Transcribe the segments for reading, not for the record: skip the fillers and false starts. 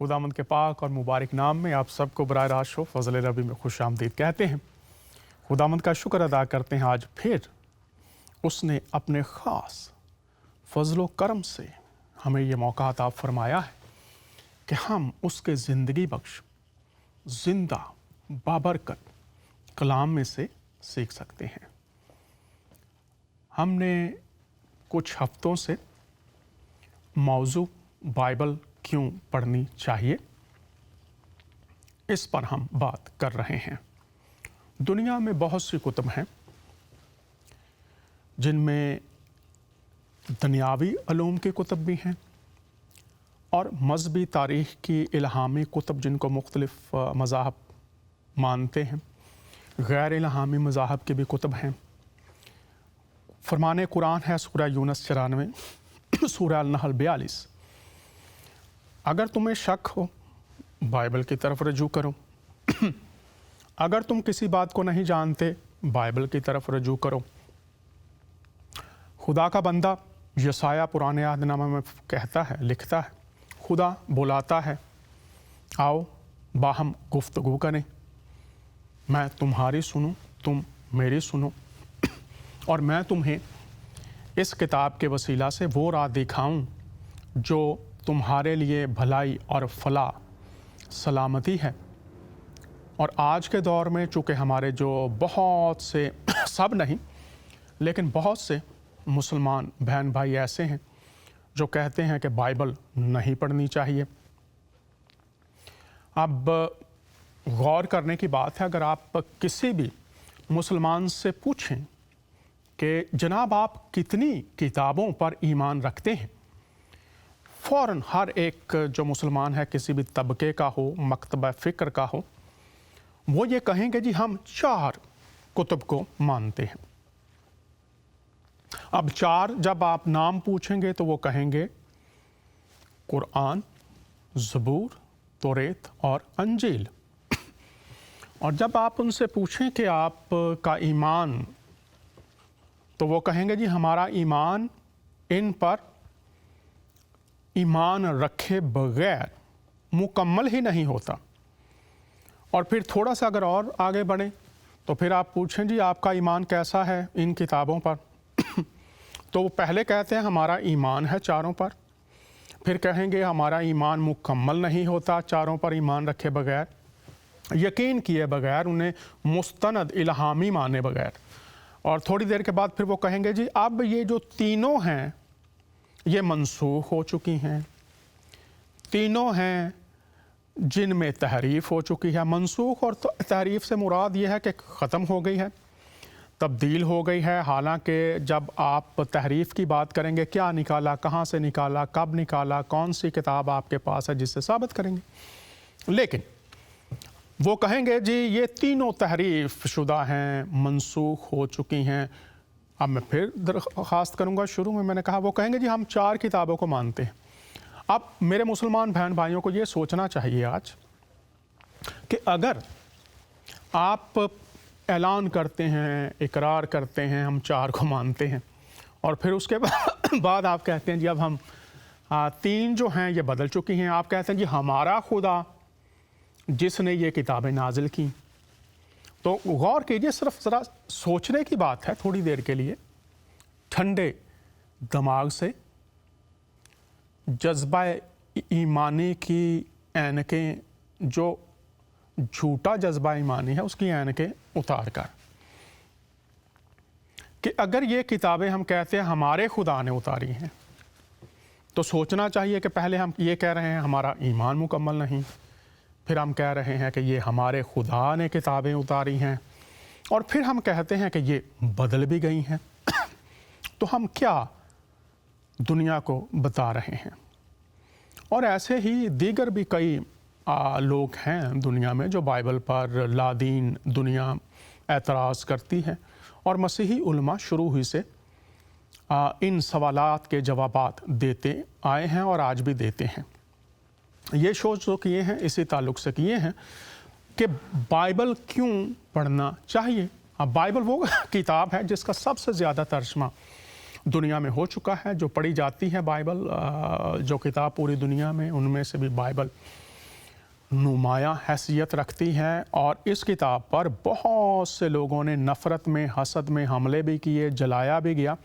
खुदावंद के पाक और मुबारक नाम में आप सबको बराह रास्त हो फजल रबी में खुश आमदीद कहते हैं। खुदावंद का शुक्र अदा करते हैं, आज फिर उसने अपने ख़ास फजलो करम से हमें ये मौका अता फरमाया है कि हम उसके ज़िंदगी बख्श जिंदा बाबरकत कलाम में से सीख सकते हैं। हमने कुछ हफ्तों से मौजू बाइबल क्यों पढ़नी चाहिए, इस पर हम बात कर रहे हैं। दुनिया में बहुत सी कुतुब हैं जिनमें दुनियावी अलूम की कुतुब भी हैं और मजहबी तारीख़ की इल्हामी कुतुब जिनको मुख्तलिफ़ मज़ाहब मानते हैं। गैर इल्हामी मज़ाहब की भी कुतुब हैं। फरमान कुरान है सूरह यूनुस 94, सूरह अल-नहल 42। अगर तुम्हें शक हो बाइबल की तरफ रजू करो। अगर तुम किसी बात को नहीं जानते बाइबल की तरफ रजू करो। खुदा का बंदा यसाया पुराने अहदनामा में कहता है, लिखता है, खुदा बुलाता है, आओ बाहम गुफ्तगू करें, मैं तुम्हारी सुनूं, तुम मेरी सुनो, और मैं तुम्हें इस किताब के वसीला से वो राह दिखाऊं जो तुम्हारे लिए भलाई और फलाह सलामती है। और आज के दौर में चूँकि हमारे जो बहुत से सब नहीं लेकिन बहुत से मुसलमान बहन भाई ऐसे हैं जो कहते हैं कि बाइबल नहीं पढ़नी चाहिए। अब गौर करने की बात है, अगर आप किसी भी मुसलमान से पूछें कि जनाब आप कितनी किताबों पर ईमान रखते हैं, फ़ौरन हर एक जो मुसलमान है, किसी भी तबके का हो, मकतबा फ़िक्र का हो, वो ये कहेंगे जी हम 4 कुतुब को मानते हैं। अब 4 जब आप नाम पूछेंगे तो वो कहेंगे कुरान, ज़बूर, तौरेत और अंजील। और जब आप उनसे पूछें कि आपका ईमान, तो वो कहेंगे जी हमारा ईमान इन पर ईमान रखे बगैर मुकम्मल ही नहीं होता। और फिर थोड़ा सा अगर और आगे बढ़ें तो फिर आप पूछें जी आपका ईमान कैसा है इन किताबों पर, तो वो पहले कहते हैं हमारा ईमान है 4 पर, फिर कहेंगे हमारा ईमान मुकम्मल नहीं होता 4 पर ईमान रखे बगैर, यकीन किए बगैर, उन्हें मुस्तनद इल्हामी माने बगैर। और थोड़ी देर के बाद फिर वो कहेंगे जी अब ये जो तीनों हैं ये मनसूख हो चुकी हैं, तीनों हैं जिनमें तहरीफ़ हो चुकी है। मनसूख और तहरीफ़ से मुराद ये है कि ख़त्म हो गई है, तब्दील हो गई है। हालांकि जब आप तहरीफ़ की बात करेंगे, क्या निकाला, कहाँ से निकाला, कब निकाला, कौन सी किताब आपके पास है जिससे साबित करेंगे, लेकिन वो कहेंगे जी ये तीनों तहरीफ़ शुदा हैं, मनसूख हो चुकी हैं। अब मैं फिर दरख्वास्त करूँगा, शुरू में मैंने कहा, वो कहेंगे जी हम 4 किताबों को मानते हैं। अब मेरे मुसलमान बहन भाइयों को ये सोचना चाहिए आज कि अगर आप ऐलान करते हैं, इकरार करते हैं हम 4 को मानते हैं, और फिर उसके बाद आप कहते हैं जी अब हम 3 जो हैं ये बदल चुकी हैं, आप कहते हैं जी हमारा खुदा जिसने ये किताबें नाजिल की, तो गौर कीजिए, सिर्फ ज़रा सोचने की बात है थोड़ी देर के लिए, ठंडे दिमाग से जज्बा ईमानी की ऐनकें, जो झूठा जज्बा ईमानी है उसकी ऐनकें उतार कर, कि अगर ये किताबें हम कहते हैं हमारे खुदा ने उतारी हैं, तो सोचना चाहिए कि पहले हम ये कह रहे हैं हमारा ईमान मुकम्मल नहीं, फिर हम कह रहे हैं कि ये हमारे खुदा ने किताबें उतारी हैं, और फिर हम कहते हैं कि ये बदल भी गई हैं। तो हम क्या दुनिया को बता रहे हैं? और ऐसे ही दीगर भी कई लोग हैं दुनिया में जो बाइबल पर लादीन दुनिया एतराज़ करती है, और मसीही उलमा शुरू ही से इन सवालात के जवाबात देते आए हैं और आज भी देते हैं। ये सोच जो किए हैं इसी ताल्लुक़ से किए हैं कि बाइबल क्यों पढ़ना चाहिए। अब बाइबल वो किताब है जिसका सबसे ज़्यादा तर्जमा दुनिया में हो चुका है, जो पढ़ी जाती है बाइबल, जो किताब पूरी दुनिया में, उनमें से भी बाइबल नुमायां हैसियत रखती हैं और इस किताब पर बहुत से लोगों ने नफ़रत में, हसद में हमले भी किए, जलाया भी गया,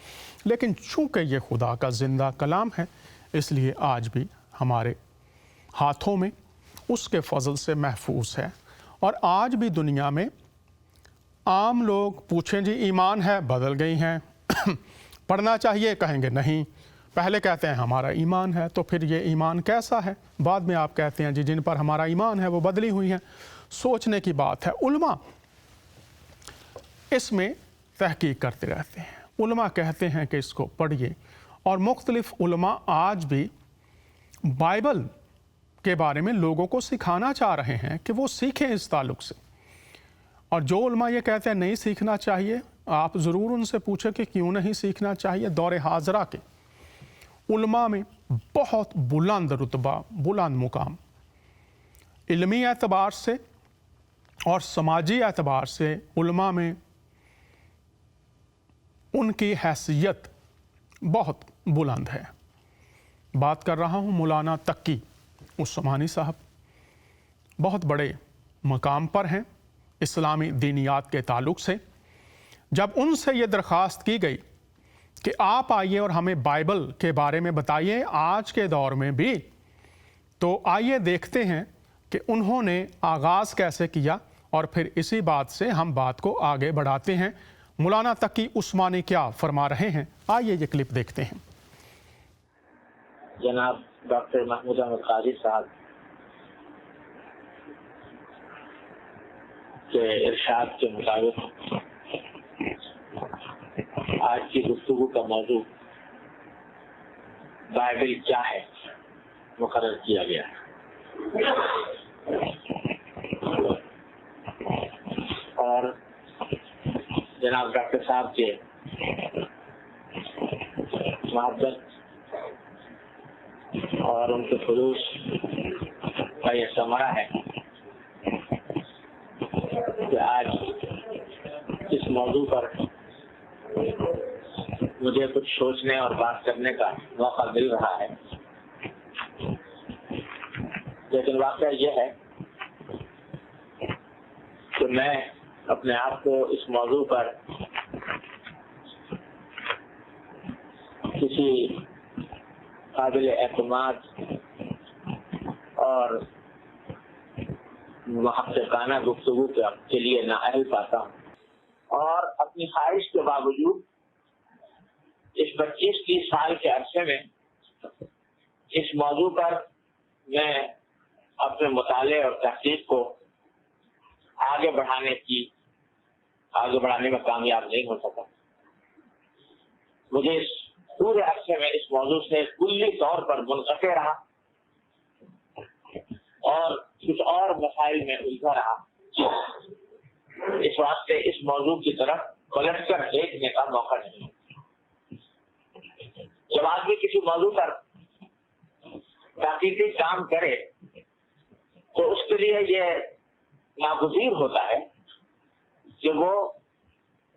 लेकिन चूँकि ये खुदा का ज़िंदा कलाम है इसलिए आज भी हमारे हाथों में उसके फजल से महफूज है। और आज भी दुनिया में आम लोग पूछें जी ईमान है, बदल गई हैं पढ़ना चाहिए, कहेंगे नहीं, पहले कहते हैं हमारा ईमान है, तो फिर ये ईमान कैसा है, बाद में आप कहते हैं जी जिन पर हमारा ईमान है वो बदली हुई हैं। सोचने की बात है। उलमा इसमें तहकीक करते रहते हैं, उलमा कहते हैं कि इसको पढ़िए, और मुख्तलिफ उलमा आज भी बाइबल के बारे में लोगों को सिखाना चाह रहे हैं कि वो सीखें इस ताल्लुक़ से। और जो उलमा ये कहते हैं नहीं सीखना चाहिए, आप ज़रूर उनसे पूछें कि क्यों नहीं सीखना चाहिए। दौरे हाजरा के उलमा में बहुत बुलंद रुतबा, बुलंद मुकाम, इल्मी एतबार से और समाजी एतबार से उलमा में उनकी हैसियत बहुत बुलंद है। बात कर रहा हूँ मौलाना तकी उस्मानी साहब, बहुत बड़े मकाम पर हैं इस्लामी दीनियात के ताल्लुक़ से। जब उनसे ये दरख्वास्त की गई कि आप आइए और हमें बाइबल के बारे में बताइए आज के दौर में भी, तो आइए देखते हैं कि उन्होंने आगाज़ कैसे किया और फिर इसी बात से हम बात को आगे बढ़ाते हैं। मौलाना तकी उस्मानी क्या फरमा रहे हैं, आइए ये क्लिप देखते हैं। जनाब डॉक्टर महमूद अहमद काजी साहब के इरशाद के मुताबिक आज की गुफ्तगू का मौजू बाइबल क्या है मुकर्रर किया गया है। और जनाब डॉक्टर साहब के मोहब्बत और उनके खुलूस का यह समरा है कि आज इस मौजू पर मुझे कुछ सोचने और बात करने का मौका मिल रहा है। लेकिन वाक़या यह है कि मैं अपने आप को इस मौजू पर किसी काबिल एतमाद और मुहक़्क़िक़ाना गुफ्तगू के लिए नाअहल पाता हूँ। और अपनी ख्वाहिश के बावजूद इस 25-30 साल के अरसे में इस मौजू पर मैं अपने मुताले और तहकीक को आगे बढ़ाने में कामयाब नहीं हो सका। मुझे इस पूरे अरसे में इस मौजू से कुल्ली तौर पर मुनक़ते रहा और कुछ और मसाइल में उलझा रहा। इस वास्ते इस मौजू की तरफ पलट कर देखने का मौका नहीं। जब आदमी किसी मौजू पर तहकीकी काम करे तो उसके लिए यह नागुज़ीर होता है कि वो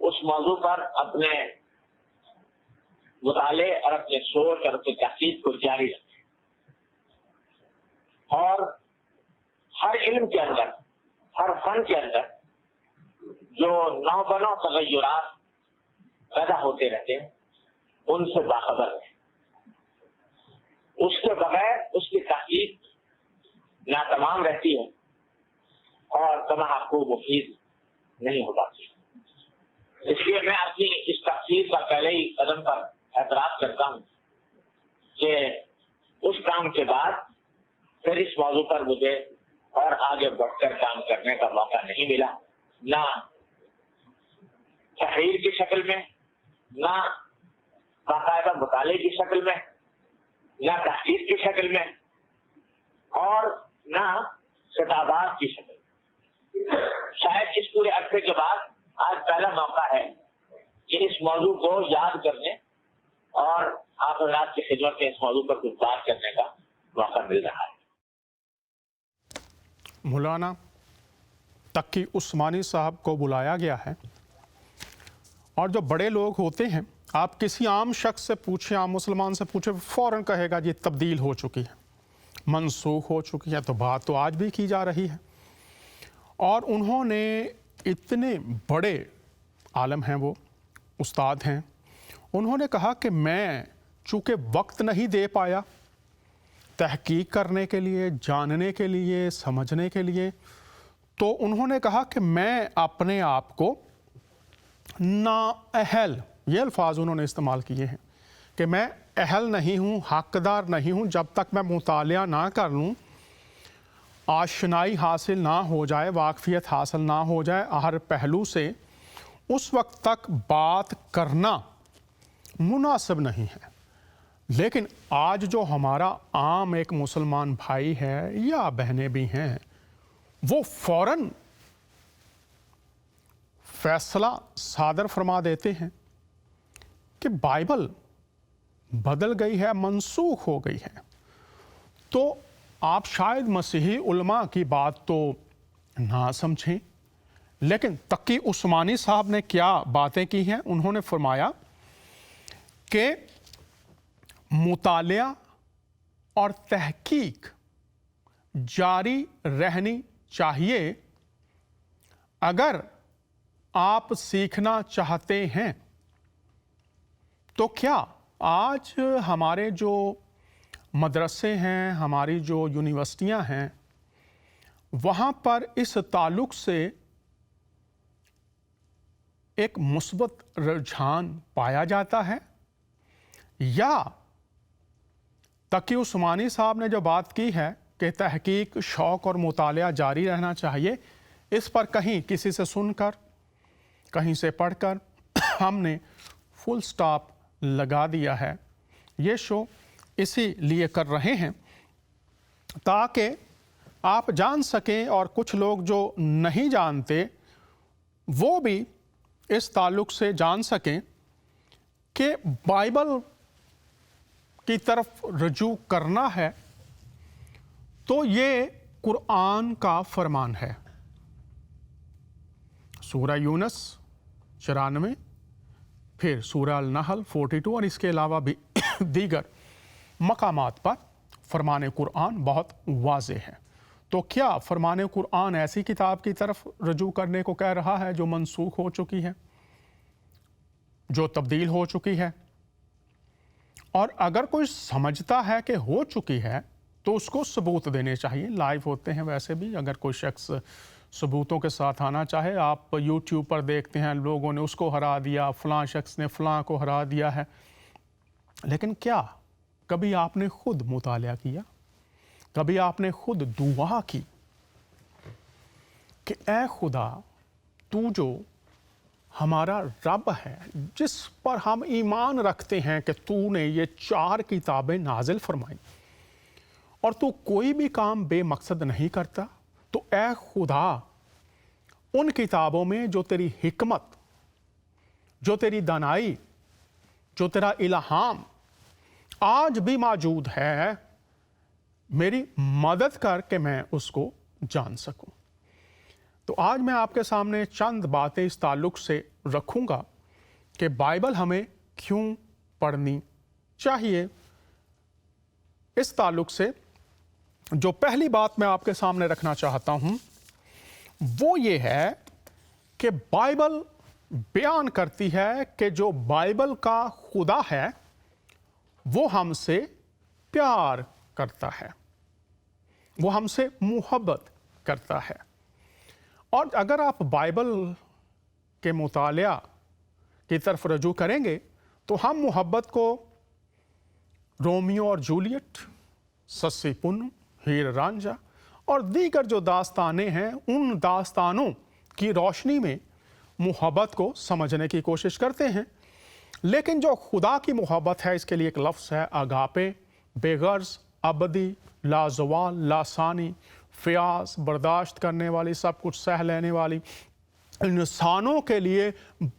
उस मौजू पर अपने मुताले और अपने सोच और अपने तहकीक को जारी रखे। और हर इल्म के अंदर, हर फन के अंदर जो नौ बनो तगय्युरात पैदा होते रहते हैं उनसे बाखबर है। उसके बगैर उसकी तहकीक नातमाम रहती है और तमाहक़ू मुफीद नहीं हो पाती। इसलिए मैं अपनी इस तफसीर का पहले ही कदम पर एतराफ़ करता हूँ कि उस काम के बाद फिर इस मौजू पर मुझे और आगे बढ़कर काम करने का मौका नहीं मिला, ना तहरीर की शक्ल में, ना बाकायदा मुताले की शक्ल में, ना तहकीक की शक्ल में और ना किताबात की शक्ल में। शायद इस पूरे अरसे के बाद आज पहला मौका है कि इस मौजू को याद करने और आप हज़रात की खिदमत में इस मौजू पर कुछ बात करने का मौका मिल रहा है। मौलाना तकी उस्मानी साहब को बुलाया गया है और जो बड़े लोग होते हैं, आप किसी आम शख्स से पूछें, आम मुसलमान से पूछें, फ़ौरन कहेगा ये तब्दील हो चुकी है, मनसूख हो चुकी है, तो बात तो आज भी की जा रही है। और उन्होंने इतने बड़े आलम हैं, वो उस्ताद हैं, उन्होंने कहा कि मैं चूँकि वक्त नहीं दे पाया तहकीक करने के लिए, जानने के लिए, समझने के लिए, तो उन्होंने कहा कि मैं अपने आप को नाअहल, ये अल्फाज उन्होंने इस्तेमाल किए हैं कि मैं अहल नहीं हूँ, हकदार नहीं हूँ, जब तक मैं मुतालिया ना कर लूँ, आशनाई हासिल ना हो जाए, वाकफियत हासिल ना हो जाए हर पहलू से, उस वक्त तक बात करना मुनासिब नहीं है। लेकिन आज जो हमारा आम एक मुसलमान भाई है या बहनें भी हैं, वो फ़ौरन फैसला सादर फरमा देते हैं कि बाइबल बदल गई है, मनसूख हो गई है। तो आप शायद मसीही उलमा की बात तो ना समझें, लेकिन तकी उस्मानी साहब ने क्या बातें की हैं। उन्होंने फरमाया कि मुतालिया और तहकीक जारी रहनी चाहिए अगर आप सीखना चाहते हैं। तो क्या आज हमारे जो मदरसे हैं, हमारी जो यूनिवर्सिटियां हैं, वहाँ पर इस ताल्लुक़ से एक मुस्बत रुझान पाया जाता है, या तकी उस्मानी साहब ने जो बात की है कि तहकीक, शौक़ और मुतालिया जारी रहना चाहिए, इस पर कहीं किसी से सुनकर, कहीं से पढ़कर हमने फुल स्टॉप लगा दिया है। ये शो इसीलिए कर रहे हैं ताकि आप जान सकें, और कुछ लोग जो नहीं जानते वो भी इस ताल्लुक़ से जान सकें कि बाइबल की तरफ रुजू करना है तो ये कुरान का फरमान है। सूरा यूनस 94, फिर सूरा अल नहल 42 और इसके अलावा भी दीगर मकामात पर फरमान कुरान बहुत वाज़ेह है। तो क्या फरमान कुरान ऐसी किताब की तरफ रुजू करने को कह रहा है जो मनसूख हो चुकी है, जो तब्दील हो चुकी है? और अगर कोई समझता है कि हो चुकी है तो उसको सबूत देने चाहिए। लाइव होते हैं वैसे भी, अगर कोई शख्स सबूतों के साथ आना चाहे, आप यूट्यूब पर देखते हैं लोगों ने उसको हरा दिया, फ़लाँ शख्स ने फ़लाँ को हरा दिया है। लेकिन क्या कभी आपने खुद मुतालिया किया? कभी आपने खुद दुआ की कि ऐ खुदा, तू जो हमारा रब है, जिस पर हम ईमान रखते हैं कि तूने ये 4 किताबें नाजिल फरमाई और तू कोई भी काम बेमकसद नहीं करता, तो ऐ खुदा, उन किताबों में जो तेरी हिकमत, जो तेरी दानाई, जो तेरा इल्हाम आज भी मौजूद है, मेरी मदद कर के मैं उसको जान सकूं। तो आज मैं आपके सामने चंद बातें इस ताल्लुक़ से रखूंगा कि बाइबल हमें क्यों पढ़नी चाहिए। इस ताल्लुक़ से जो पहली बात मैं आपके सामने रखना चाहता हूं वो ये है कि बाइबल बयान करती है कि जो बाइबल का खुदा है वो हमसे प्यार करता है, वो हमसे मुहब्बत करता है। और अगर आप बाइबल के मुतालिया की तरफ रुजू करेंगे तो हम मोहब्बत को रोमियो और जूलियट, सस्सी पुन्नू, हीर रांझा और दीगर जो दास्तानें हैं, उन दास्तानों की रोशनी में मोहब्बत को समझने की कोशिश करते हैं। लेकिन जो खुदा की मोहब्बत है, इसके लिए एक लफ्ज़ है अगापे, बेगर्ज, अबदी, लाजवाल, लासानी, फ़यास, बर्दाश्त करने वाली, सब कुछ सह लेने वाली, इंसानों के लिए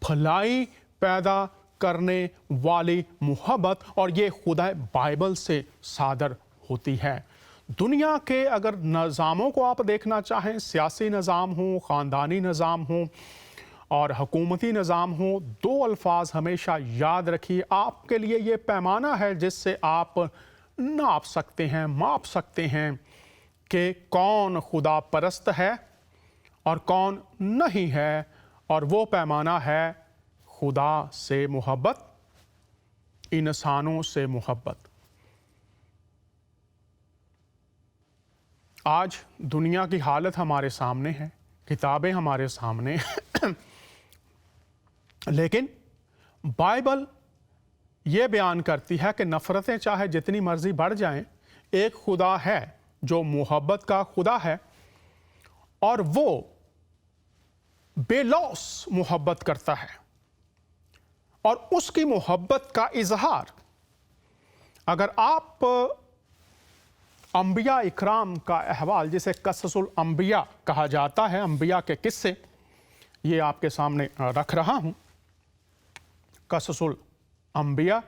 भलाई पैदा करने वाली मोहब्बत। और ये खुदा बाइबल से सादर होती है। दुनिया के अगर निज़ामों को आप देखना चाहें, सियासी निज़ाम हो, ख़ानदानी निज़ाम हो और हुकूमती निज़ाम हो, 2 अल्फाज हमेशा याद रखिए। आपके लिए ये पैमाना है जिससे आप नाप सकते हैं, माप सकते हैं कि कौन खुदा परस्त है और कौन नहीं है, और वो पैमाना है खुदा से मोहब्बत, इंसानों से मोहब्बत। आज दुनिया की हालत हमारे सामने है, किताबें हमारे सामने हैं लेकिन बाइबल ये बयान करती है कि नफ़रतें चाहे जितनी मर्जी बढ़ जाएं, एक खुदा है जो मोहब्बत का खुदा है और वो बेलौस मोहब्बत करता है, और उसकी मोहब्बत का इजहार अगर आप अंबिया इकराम का अहवाल, जिसे कससुल अंबिया कहा जाता है, अंबिया के किस्से, ये आपके सामने रख रहा हूं। कससुल अंबिया,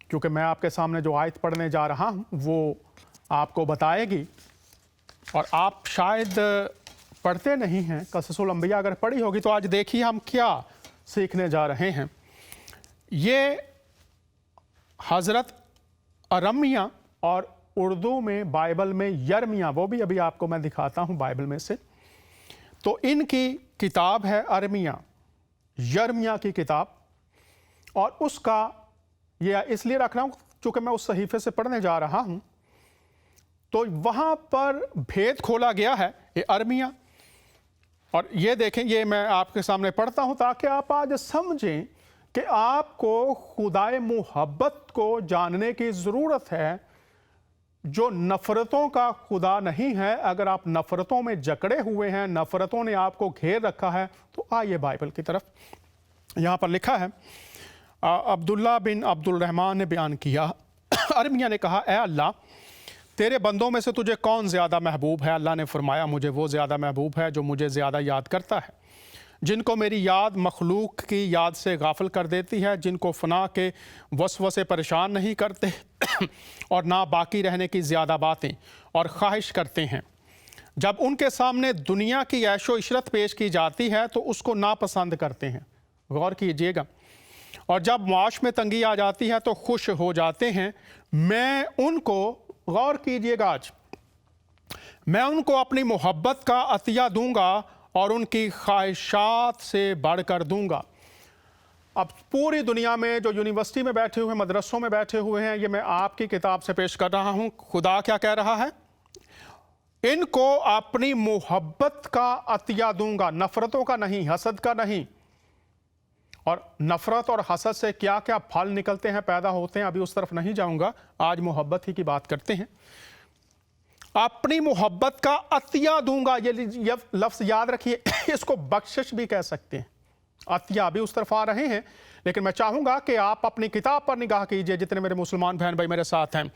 क्योंकि मैं आपके सामने जो आयत पढ़ने जा रहा हूं वो आपको बताएगी, और आप शायद पढ़ते नहीं हैं। कससुल अंबिया अगर पढ़ी होगी तो आज देखिए हम क्या सीखने जा रहे हैं। ये हज़रत अरमिया और उर्दू में बाइबल में यर्मिया, वो भी अभी आपको मैं दिखाता हूँ बाइबल में से। तो इनकी किताब है अरमिया, यर्मिया की किताब, और उसका ये इसलिए रख रहा हूँ क्योंकि मैं उस सहीफे से पढ़ने जा रहा हूँ। तो वहाँ पर भेद खोला गया है, ये अरमिया, और ये देखें, ये मैं आपके सामने पढ़ता हूँ ताकि आप आज समझें कि आपको खुदाए मोहब्बत को जानने की ज़रूरत है, जो नफ़रतों का खुदा नहीं है। अगर आप नफ़रतों में जकड़े हुए हैं, नफ़रतों ने आपको घेर रखा है, तो आइए बाइबल की तरफ। यहाँ पर लिखा है, अब्दुल्ला बिन अब्दुल रहमान ने बयान किया, अरमिया ने कहा, ए अल्लाह, तेरे बंदों में से तुझे कौन ज़्यादा महबूब है? अल्लाह ने फरमाया, मुझे वो ज़्यादा महबूब है जो मुझे ज़्यादा याद करता है, जिनको मेरी याद मखलूक की याद से गाफिल कर देती है, जिनको फना के वसवसे परेशान नहीं करते और ना बाकी रहने की ज़्यादा बातें और ख्वाहिश करते हैं। जब उनके सामने दुनिया की ऐशो इशरत पेश की जाती है तो उसको नापसंद करते हैं। गौर कीजिएगा। और जब माश में तंगी आ जाती है तो खुश हो जाते हैं। मैं उनको, गौर कीजिएगा, आज मैं उनको अपनी मोहब्बत का अतिया दूंगा और उनकी ख्वाहिशात से बढ़कर दूंगा। अब पूरी दुनिया में जो यूनिवर्सिटी में बैठे हुए, मदरसों में बैठे हुए हैं, ये मैं आपकी किताब से पेश कर रहा हूँ। खुदा क्या कह रहा है? इनको अपनी मोहब्बत का अतिया दूंगा, नफरतों का नहीं, हसद का नहीं। और नफरत और हसद से क्या क्या फल निकलते हैं, पैदा होते हैं, अभी उस तरफ नहीं जाऊंगा। आज मोहब्बत ही की बात करते हैं। अपनी मोहब्बत का अतिया दूंगा, ये लफ्ज़ याद रखिए। इसको बख्शिश भी कह सकते हैं। अतिया भी उस तरफ आ रहे हैं, लेकिन मैं चाहूंगा कि आप अपनी किताब पर निगाह कीजिए, जितने मेरे मुसलमान बहन भाई मेरे साथ हैं।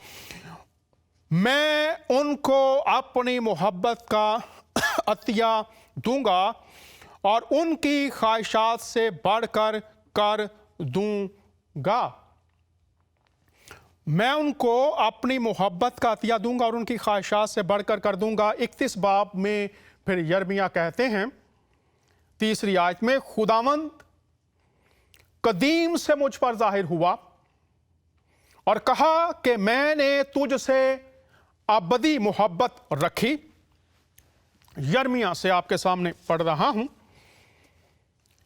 मैं उनको अपनी मोहब्बत का अतिया दूंगा और उनकी ख्वाहिशात से बढ़कर कर दूंगा। मैं उनको अपनी मोहब्बत का अतिया दूंगा और उनकी ख्वाहिशात से बढ़कर कर दूंगा। 31 बाब में फिर यर्मिया कहते हैं, 3री आयत में, खुदावंद कदीम से मुझ पर जाहिर हुआ और कहा कि मैंने तुझसे अबदी मोहब्बत रखी। यर्मिया से आपके सामने पढ़ रहा हूं,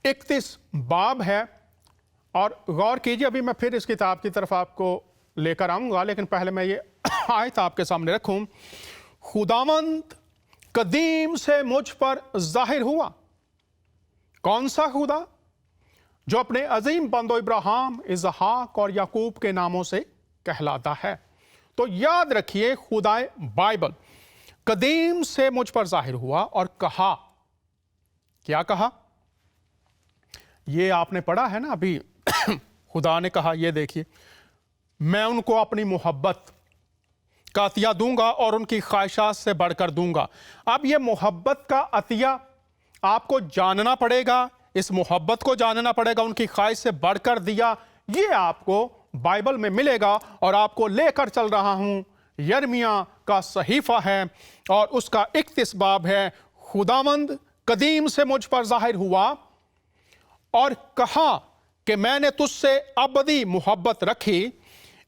31 बाब है। और गौर कीजिए, अभी मैं फिर इस किताब की तरफ आपको लेकर आऊंगा, लेकिन पहले मैं ये आयत आपके सामने रखूं। खुदावंद कदीम से मुझ पर जाहिर हुआ। कौन सा खुदा? जो अपने अजीम बंदो इब्राहिम, इसहाक और याकूब के नामों से कहलाता है। तो याद रखिए, खुदाए बाइबल कदीम से मुझ पर जाहिर हुआ और कहा। क्या कहा? ये आपने पढ़ा है ना अभी। खुदा ने कहा, ये देखिए, मैं उनको अपनी मोहब्बत का अतिया दूंगा और उनकी ख्वाहिशात से बढ़कर दूंगा। अब ये मोहब्बत का अतिया आपको जानना पड़ेगा, इस मोहब्बत को जानना पड़ेगा। उनकी ख्वाहिश से बढ़कर दिया, ये आपको बाइबल में मिलेगा। और आपको लेकर चल रहा हूं, यर्मिया का सहीफा है और उसका 31 बाब है। खुदावंद कदीम से मुझ पर जाहिर हुआ और कहा कि मैंने तुझसे अबदी मोहब्बत रखी।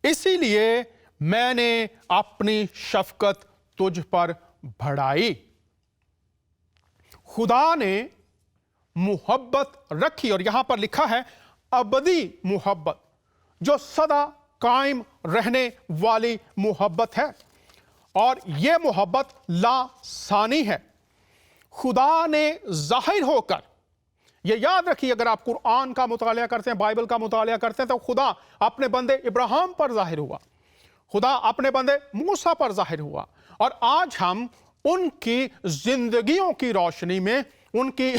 इसीलिए मैंने अपनी शफकत तुझ पर बढ़ाई। खुदा ने मोहब्बत रखी, और यहां पर लिखा है अबदी मोहब्बत, जो सदा कायम रहने वाली मोहब्बत है, और यह मोहब्बत लासानी है। खुदा ने जाहिर होकर, ये याद रखिए, अगर आप कुरान का मुतालिया करते हैं, बाइबल का मुतालिया करते हैं, तो खुदा अपने बंदे इब्राहिम पर जाहिर हुआ, खुदा अपने बंदे मूसा पर जाहिर हुआ, और आज हम उनकी जिंदगियों की रोशनी में, उनकी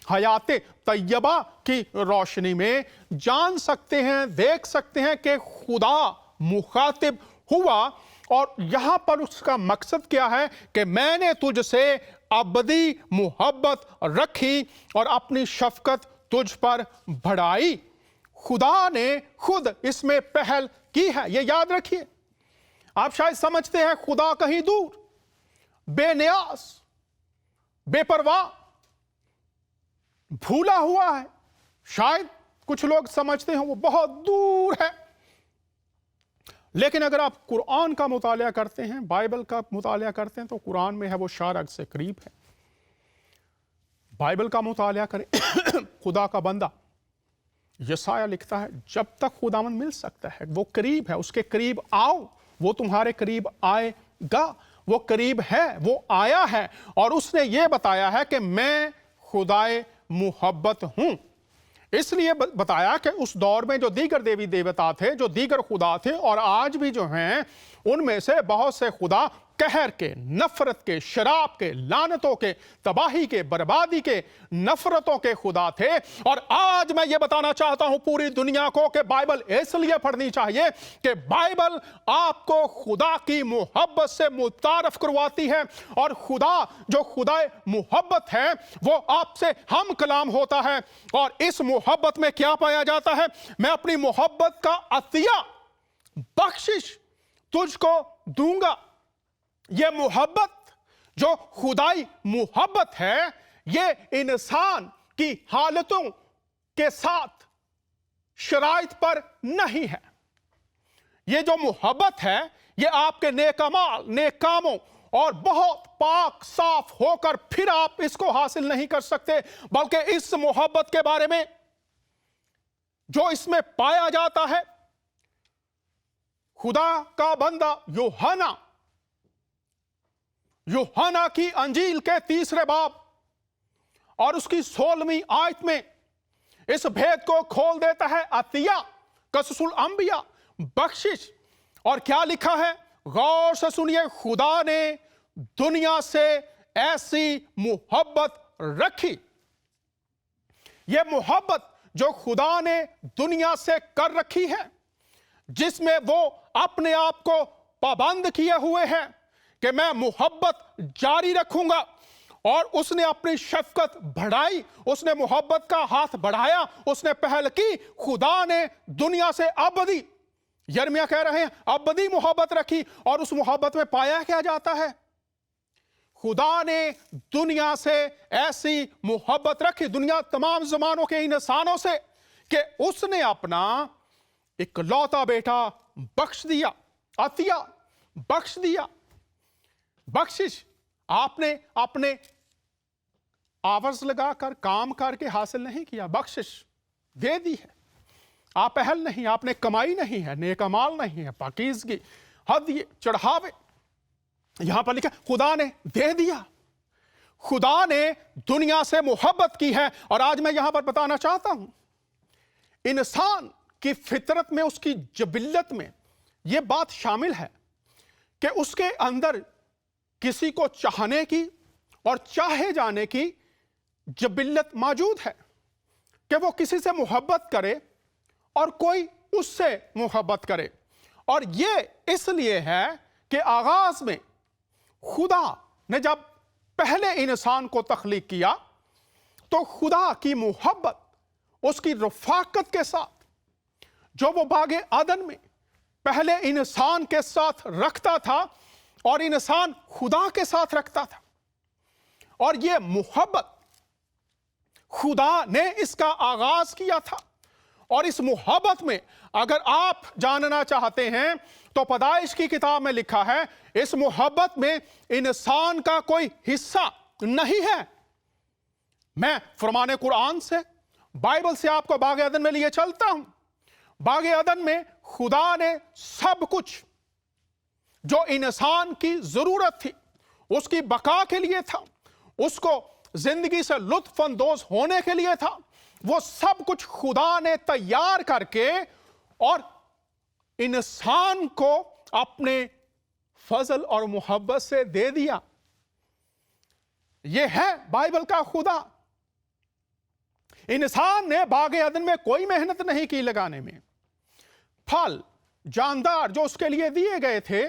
हयात तैयबा की रोशनी में जान सकते हैं, देख सकते हैं कि खुदा मुखातिब हुआ, और यहां पर उसका मकसद क्या है कि मैंने तुझसे अबदी मोहब्बत रखी और अपनी शफकत तुझ पर बढ़ाई। खुदा ने खुद इसमें पहल की है, ये याद रखिए। आप शायद समझते हैं खुदा कहीं दूर, बेनियाज, बेपरवाह, भूला हुआ है। शायद कुछ लोग समझते हैं वो बहुत दूर है, लेकिन अगर आप कुरान का मुतालिया करते हैं, बाइबल का मुतालिया करते हैं, तो कुरान में है वो शारग से करीब है। बाइबल का मुतालिया करें खुदा का बंदा यसाया लिखता है, जब तक खुदावंद मिल सकता है वो करीब है, उसके करीब आओ, वो तुम्हारे करीब आएगा। वो करीब है, वो आया है, और उसने ये बताया है कि मैं खुदाए मोहब्बत हूं। इसलिए बताया कि उस दौर में जो दीगर देवी देवता थे, जो दीगर खुदा थे, और आज भी जो हैं, उनमें से बहुत से खुदा कहर के, नफरत के, शराब के, लानतों के, तबाही के, बर्बादी के, नफरतों के खुदा थे। और आज मैं ये बताना चाहता हूं पूरी दुनिया को कि बाइबल इसलिए पढ़नी चाहिए कि बाइबल आपको खुदा की मोहब्बत से मुतारफ करवाती है, और खुदा जो खुदा मोहब्बत है वो आपसे हम कलाम होता है। और इस मोहब्बत में क्या पाया जाता है? मैं अपनी मोहब्बत का अतिया, बख्शिश तुझको दूंगा। ये मोहब्बत जो खुदाई मोहब्बत है, ये इंसान की हालतों के साथ शराइत पर नहीं है। ये जो मोहब्बत है, ये आपके नेक अमाल, नेक कामों और बहुत पाक साफ होकर फिर आप इसको हासिल नहीं कर सकते, बल्कि इस मोहब्बत के बारे में जो इसमें पाया जाता है, खुदा का बंदा यूहन्ना की अंजील के 3 बाब और उसकी 16वीं आयत में इस भेद को खोल देता है। अतिया, कसुल अंबिया, बख्शिश। और क्या लिखा है? गौर से सुनिए, खुदा ने दुनिया से ऐसी मोहब्बत रखी। यह मोहब्बत जो खुदा ने दुनिया से कर रखी है, जिसमें वो अपने आप को पाबंद किए हुए हैं कि मैं मोहब्बत जारी रखूंगा, और उसने अपनी शफकत बढ़ाई, उसने मोहब्बत का हाथ बढ़ाया, उसने पहल की। खुदा ने दुनिया से अबदी, यिर्मयाह कह रहे हैं, अबदी मोहब्बत रखी। और उस मोहब्बत में पाया क्या जाता है? खुदा ने दुनिया से ऐसी मोहब्बत रखी, दुनिया तमाम जमानों के इंसानों से, कि उसने अपना इकलौता बेटा बख्श दिया। अतिया, बख्श दिया। बख्शिश आपने अपने आवर्ज लगाकर, काम करके हासिल नहीं किया, बख्शिश दे दी है। आप पहल नहीं, आपने कमाई नहीं है, नेक अमाल नहीं है, पाकीज़गी, हदिये, चढ़ावे। यहां पर लिखा खुदा ने दे दिया। खुदा ने दुनिया से मोहब्बत की है। और आज मैं यहां पर बताना चाहता हूं, इंसान की फितरत में, उसकी जबिल्लत में यह बात शामिल है कि उसके अंदर किसी को चाहने की और चाहे जाने की जबिल्लत मौजूद है, कि वो किसी से मोहब्बत करे और कोई उससे मोहब्बत करे। और ये इसलिए है कि आगाज में खुदा ने जब पहले इंसान को तख्लीक किया, तो खुदा की मोहब्बत उसकी रफाकत के साथ, जो वो बागे आदन में पहले इंसान के साथ रखता था और इंसान खुदा के साथ रखता था, और ये मोहब्बत खुदा ने इसका आगाज किया था। اور اس محبت میں اگر آپ جاننا چاہتے ہیں تو پیدائش کی کتاب میں لکھا ہے اس محبت میں انسان کا کوئی حصہ نہیں ہے۔ میں فرمان قرآن سے، بائبل سے آپ کو باغ عدن میں لیے چلتا ہوں۔ باغ عدن میں خدا نے سب کچھ جو انسان کی ضرورت تھی، اس کی بقا کے لیے تھا، اس کو زندگی سے لطف اندوز ہونے کے لیے تھا، وہ سب کچھ خدا نے تیار کر کے اور انسان کو اپنے فضل اور محبت سے دے دیا۔ یہ ہے بائبل کا خدا۔ انسان نے باغ عدن میں کوئی محنت نہیں کی لگانے میں۔ پھل جاندار جو اس کے لیے دیے گئے تھے،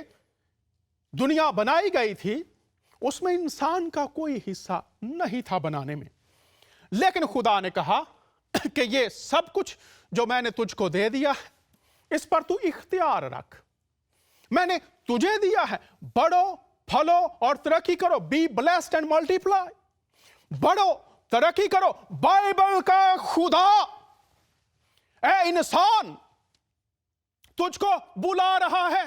دنیا بنائی گئی تھی، اس میں انسان کا کوئی حصہ نہیں تھا بنانے میں۔ لیکن خدا نے کہا کہ یہ سب کچھ جو میں نے تجھ کو دے دیا ہے، اس پر تو اختیار رکھ۔ میں نے تجھے دیا ہے، بڑھو، پھلو اور ترقی کرو، بی بلیسڈ اینڈ ملٹیپلائی، بڑھو، ترقی کرو۔ بائبل کا خدا اے انسان تجھ کو بلا رہا ہے۔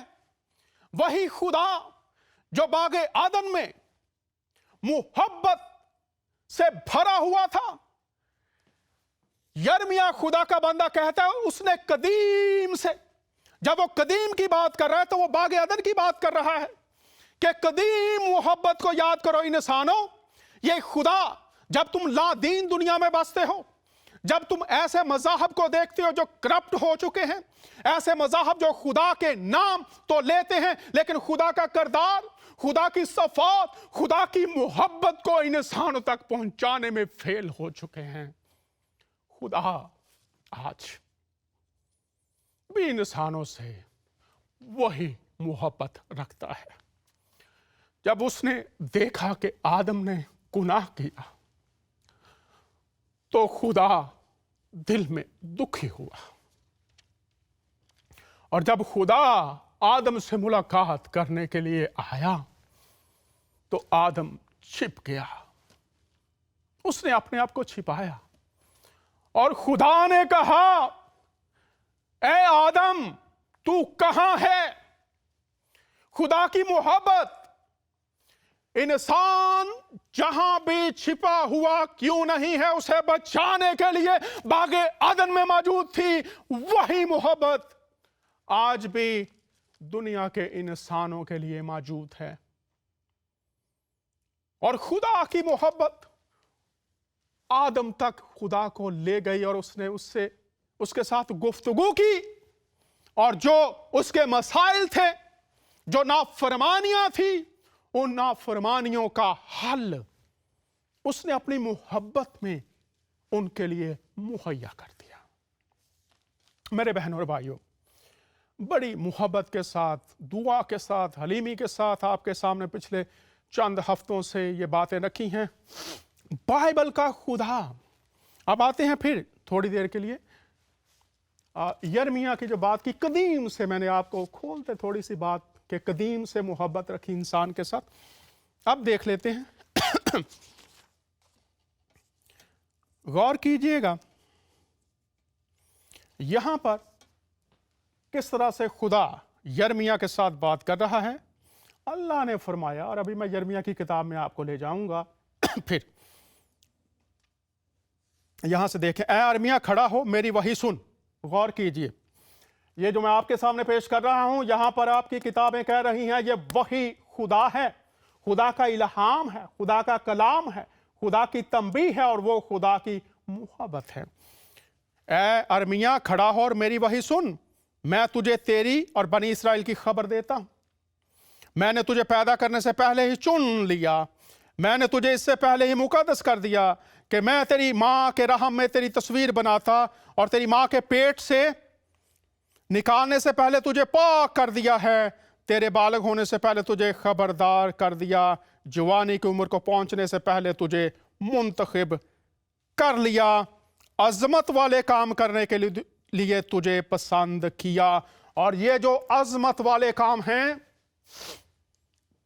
وہی خدا جو باغ عدن میں محبت سے بھرا ہوا تھا۔ یرمیا خدا کا بندہ کہتا ہے اس نے قدیم سے، جب وہ قدیم کی بات کر رہا ہے تو وہ باغ عدن کی بات کر رہا ہے کہ قدیم محبت کو یاد کرو انسانوں۔ یہ خدا جب تم لا دین دنیا میں بستے ہو، جب تم ایسے مذاہب کو دیکھتے ہو جو کرپٹ ہو چکے ہیں، ایسے مذاہب جو خدا کے نام تو لیتے ہیں لیکن خدا کا کردار، خدا کی صفات، خدا کی محبت کو انسانوں تک پہنچانے میں فیل ہو چکے ہیں۔ خدا آج بھی انسانوں سے وہی محبت رکھتا ہے۔ جب اس نے دیکھا کہ آدم نے گناہ کیا تو خدا دل میں دکھی ہوا، اور جب خدا آدم سے ملاقات کرنے کے لیے آیا تو آدم چھپ گیا، اس نے اپنے آپ کو چھپایا، اور خدا نے کہا اے آدم تو کہاں ہے؟ خدا کی محبت انسان جہاں بھی چھپا ہوا کیوں نہیں ہے اسے بچانے کے لیے باغ عدن میں موجود تھی۔ وہی محبت آج بھی دنیا کے انسانوں کے لیے موجود ہے، اور خدا کی محبت آدم تک خدا کو لے گئی، اور اس نے اس کے ساتھ گفتگو کی، اور جو اس کے مسائل تھے، جو نافرمانیاں تھی، ان نافرمانیوں کا حل اس نے اپنی محبت میں ان کے لیے مہیا کر دیا۔ میرے بہنوں اور بھائیوں، بڑی محبت کے ساتھ، دعا کے ساتھ، حلیمی کے ساتھ آپ کے سامنے پچھلے چند ہفتوں سے یہ باتیں رکھی ہیں۔ بائبل کا خدا۔ اب آتے ہیں پھر تھوڑی دیر کے لیے یرمیا کی جو بات کی، قدیم سے میں نے آپ کو کھولتے تھوڑی سی بات کہ قدیم سے محبت رکھی انسان کے ساتھ۔ اب دیکھ لیتے ہیں، غور کیجئے گا یہاں پر کس طرح سے خدا یرمیا کے ساتھ بات کر رہا ہے۔ اللہ نے فرمایا، اور ابھی میں یرمیا کی کتاب میں آپ کو لے جاؤں گا، پھر یہاں سے دیکھیں، اے یرمیا کھڑا ہو، میری وحی سن۔ غور کیجئے، یہ جو میں آپ کے سامنے پیش کر رہا ہوں، یہاں پر آپ کی کتابیں کہہ رہی ہیں یہ وحی خدا ہے، خدا کا الہام ہے، خدا کا کلام ہے، خدا کی تنبیہ ہے، اور وہ خدا کی محبت ہے۔ اے ارمیا کھڑا ہو اور میری وحی سن، میں تجھے تیری اور بنی اسرائیل کی خبر دیتا ہوں۔ میں نے تجھے پیدا کرنے سے پہلے ہی چن لیا، میں نے تجھے اس سے پہلے ہی مقدس کر دیا کہ میں تیری ماں کے رحم میں تیری تصویر بناتا اور تیری ماں کے پیٹ سے نکالنے سے پہلے تجھے پاک کر دیا ہے، تیرے بالغ ہونے سے پہلے تجھے خبردار کر دیا، جوانی کی عمر کو پہنچنے سے پہلے تجھے منتخب کر لیا، عظمت والے کام کرنے کے لیے تجھے پسند کیا۔ اور یہ جو عظمت والے کام ہیں،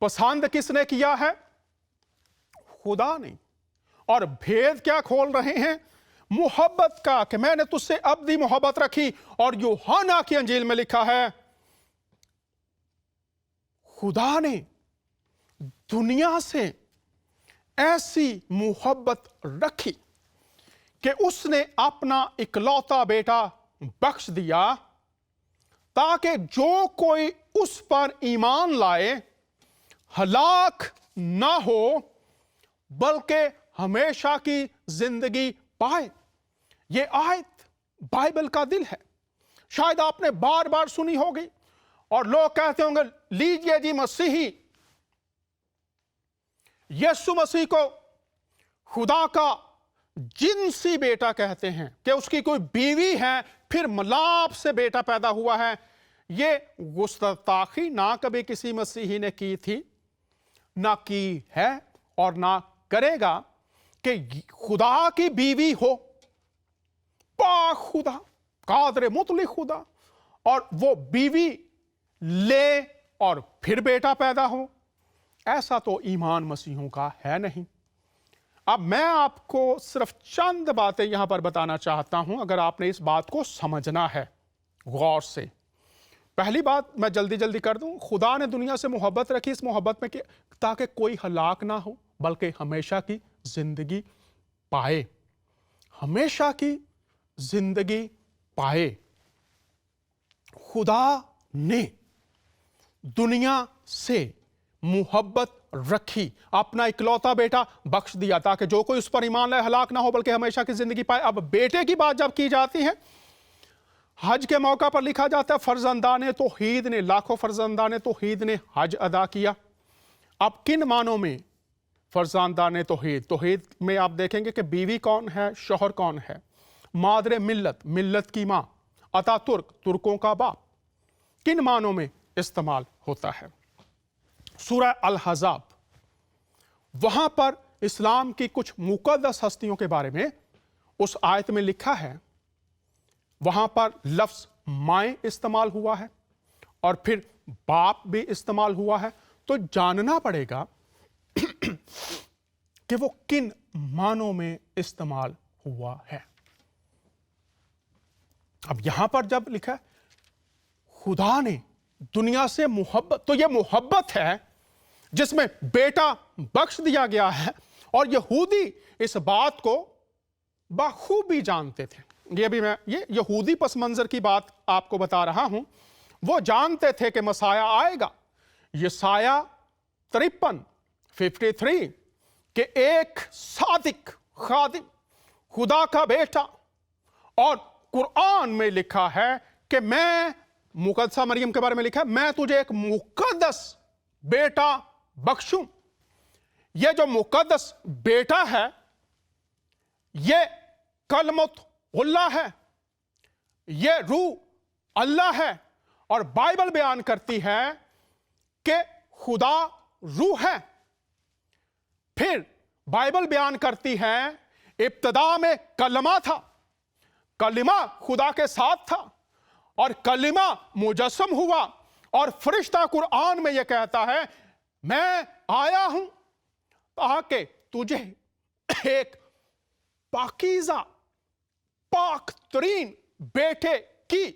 پسند کس نے کیا ہے؟ خدا نے۔ اور بھید کیا کھول رہے ہیں؟ मोहब्बत का कि मैंने तुझसे अबदी मोहब्बत रखी। और यूहन्ना की अंजील में लिखा है खुदा ने दुनिया से ऐसी मोहब्बत रखी कि उसने अपना इकलौता बेटा बख्श दिया ताकि जो कोई उस पर ईमान लाए हलाक ना हो बल्कि हमेशा की जिंदगी पाए। ये आयत बाइबल का दिल है। शायद आपने बार बार सुनी होगी और लोग कहते होंगे लीजिए जी मसीही यीशु मसीह को खुदा का जिनसी बेटा कहते हैं कि उसकी कोई बीवी है फिर मिलाप से बेटा पैदा हुआ है। ये गुस्ताखी ना कभी किसी मसीही ने की थी, ना की है और ना करेगा कि खुदा की बीवी हो, पाक खुदा, कादर मुतलक खुदा, और वो बीवी ले और फिर बेटा पैदा हो। ऐसा तो ईमान मसीहों का है नहीं। अब मैं आपको सिर्फ चंद बातें यहां पर बताना चाहता हूं अगर आपने इस बात को समझना है गौर से। पहली बात मैं जल्दी जल्दी कर दूं, खुदा ने दुनिया से मोहब्बत रखी इस मोहब्बत में कि ताकि कोई हलाक ना हो बल्कि हमेशा की जिंदगी पाए, हमेशा की जिंदगी पाए। खुदा ने दुनिया से मोहब्बत रखी, अपना इकलौता बेटा बख्श दिया ताकि जो कोई उस पर ईमान लाए हलाक ना हो बल्कि हमेशा की जिंदगी पाए। अब बेटे की बात जब की जाती है, हज के मौका पर लिखा जाता है फर्जंदाने तौहीद ने, लाखों फर्जंदाने तौहीद ने हज अदा किया। अब किन मानों में फर्जंदाने तौहीद? तौहीद में आप देखेंगे कि बीवी कौन है, शौहर कौन है, मादरे मिल्लत, मिल्लत की माँ, अतातुर्क, तुर्कों का बाप, किन मानों में इस्तेमाल होता है? सूरह अल-हज़ाब, वहां पर इस्लाम की कुछ मुक़द्दस हस्तियों के बारे में उस आयत में लिखा है, वहां पर लफ्ज माए इस्तेमाल हुआ है और फिर बाप भी इस्तेमाल हुआ है। तो जानना पड़ेगा कि वो किन मानों में इस्तेमाल हुआ है। अब यहां पर जब लिखा है खुदा ने दुनिया से मोहब्बत, तो ये मोहब्बत है जिसमें बेटा बख्श दिया गया है। और यहूदी इस बात को बखूबी जानते थे। ये भी मैं ये यहूदी पस मंजर की बात आपको बता रहा हूं। वो जानते थे कि मसाया आएगा। यसाया 53 के एक सादिक खादिम, खुदा का बेटा, और कुरान में लिखा है कि मैं, मुकद्दसा मरियम के बारे में लिखा है, मैं तुझे एक मुकद्दस बेटा बख्शूं। ये जो मुकद्दस बेटा है ये कलमत उल्लाह है, ये रूह अल्लाह है। और बाइबल बयान करती है कि खुदा रूह है। फिर बाइबल बयान करती है इब्तिदा में कलमा था, कलिमा खुदा के साथ था और कलिमा मुजस्सम हुआ। और फरिश्ता कुरान में यह कहता है मैं आया हूं ताकि तुझे एक पाकीज़ा पाक तरीन बेटे की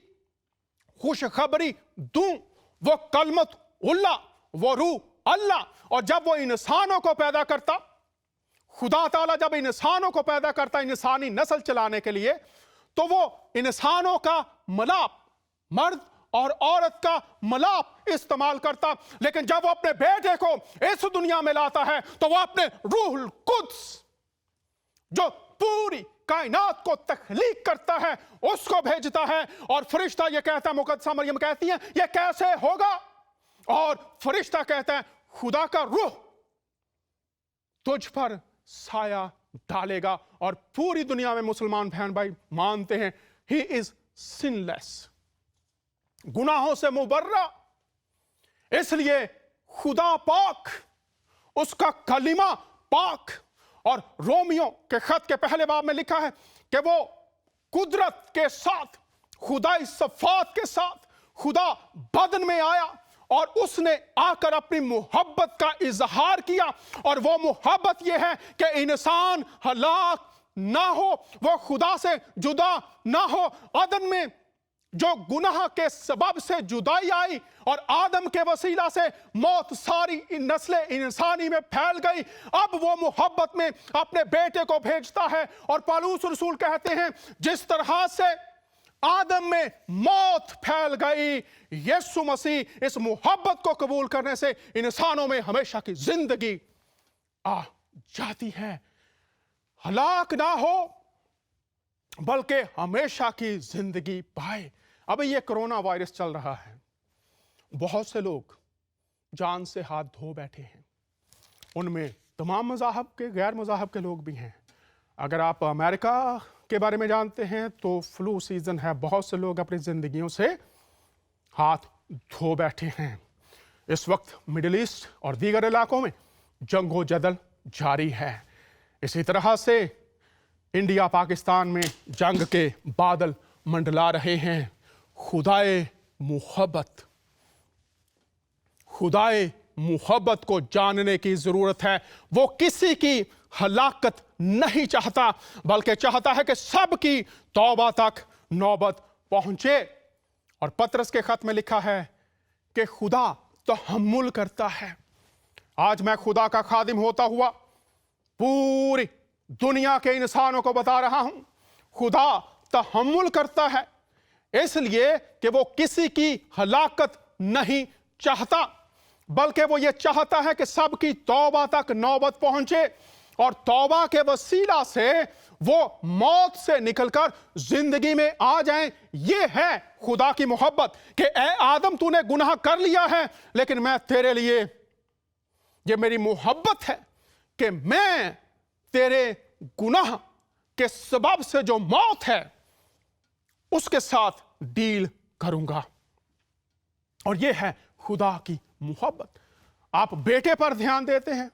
खुशखबरी दूं। वो कलमत उल्लाह, वो रूह अल्लाह। और जब वो इंसानों को पैदा करता, खुदा ताला जब इंसानों को पैदा करता इंसानी नस्ल चलाने के लिए, तो वो इंसानों का मलाप, मर्द और औरत का मलाप इस्तेमाल करता। लेकिन जब वो अपने बेटे को इस दुनिया में लाता है तो वो अपने रूहुल कुद्स, जो पूरी कायनात को तख्लीक करता है, उसको भेजता है। और फरिश्ता ये कहता है, मुकद्दसा मरियम कहती है ये कैसे होगा? और फरिश्ता कहता है खुदा का रूह तुझ पर साया डालेगा। और पूरी दुनिया में मुसलमान बहन भाई मानते हैं ही इज सिनलेस, गुनाहों से मुबर्रा। इसलिए खुदा पाक, उसका कलिमा पाक। और रोमियो के खत के पहले बाब में लिखा है कि वो कुदरत के साथ, खुदाई सफात के साथ खुदा बदन में आया और उसने आकर अपनी मोहब्बत का इजहार किया। और वो मोहब्बत ये है कि इंसान हलाक ना हो, वो खुदा से जुदा ना हो। आदम में जो गुनाह के सबब से जुदाई आई और आदम के वसीला से मौत सारी नस्ल इंसानी में फैल गई, अब वो मोहब्बत में अपने बेटे को भेजता है। और पौलुस रसूल कहते हैं, जिस तरह से आदम में मौत फैल गई, यीशु मसीह इस मोहब्बत को कबूल करने से इंसानों में हमेशा की जिंदगी आ जाती है। हलाक ना हो बल्कि हमेशा की जिंदगी पाए। अभी ये कोरोना वायरस चल रहा है, बहुत से लोग जान से हाथ धो बैठे हैं, उनमें तमाम मज़ाहब के, गैर मज़ाहब के लोग भी हैं। अगर आप अमेरिका के बारे में जानते हैं तो फ्लू सीजन है, बहुत से लोग अपनी जिंदगियों से हाथ धो बैठे हैं। इस वक्त मिडिल ईस्ट और दीगर इलाकों में जंगो जदल जारी है। इसी तरह से इंडिया पाकिस्तान में जंग के बादल मंडला रहे हैं। खुदाए मुहब्बत, खुदाए मुहब्बत को जानने की जरूरत है। वो किसी की हलाकत नहीं चाहता, बल्कि चाहता है कि सबकी तौबा तक नौबत पहुंचे। और पतरस के खत में लिखा है कि खुदा तहम्मुल करता है। आज मैं खुदा का खादिम होता हुआ पूरी दुनिया के इंसानों को बता रहा हूं, खुदा तहम्मुल करता है, इसलिए कि वो किसी की हलाकत नहीं चाहता, बल्कि वो ये चाहता है कि सबकी तौबा तक नौबत पहुंचे और तौबा के वसीला से वो मौत से निकलकर जिंदगी में आ जाएं। ये है खुदा की मोहब्बत कि ए आदम, तूने गुनाह कर लिया है, लेकिन मैं तेरे लिए, ये मेरी मोहब्बत है कि मैं तेरे गुनाह के सबब से जो मौत है उसके साथ डील करूंगा। और ये है खुदा की मोहब्बत। आप बेटे पर ध्यान देते हैं,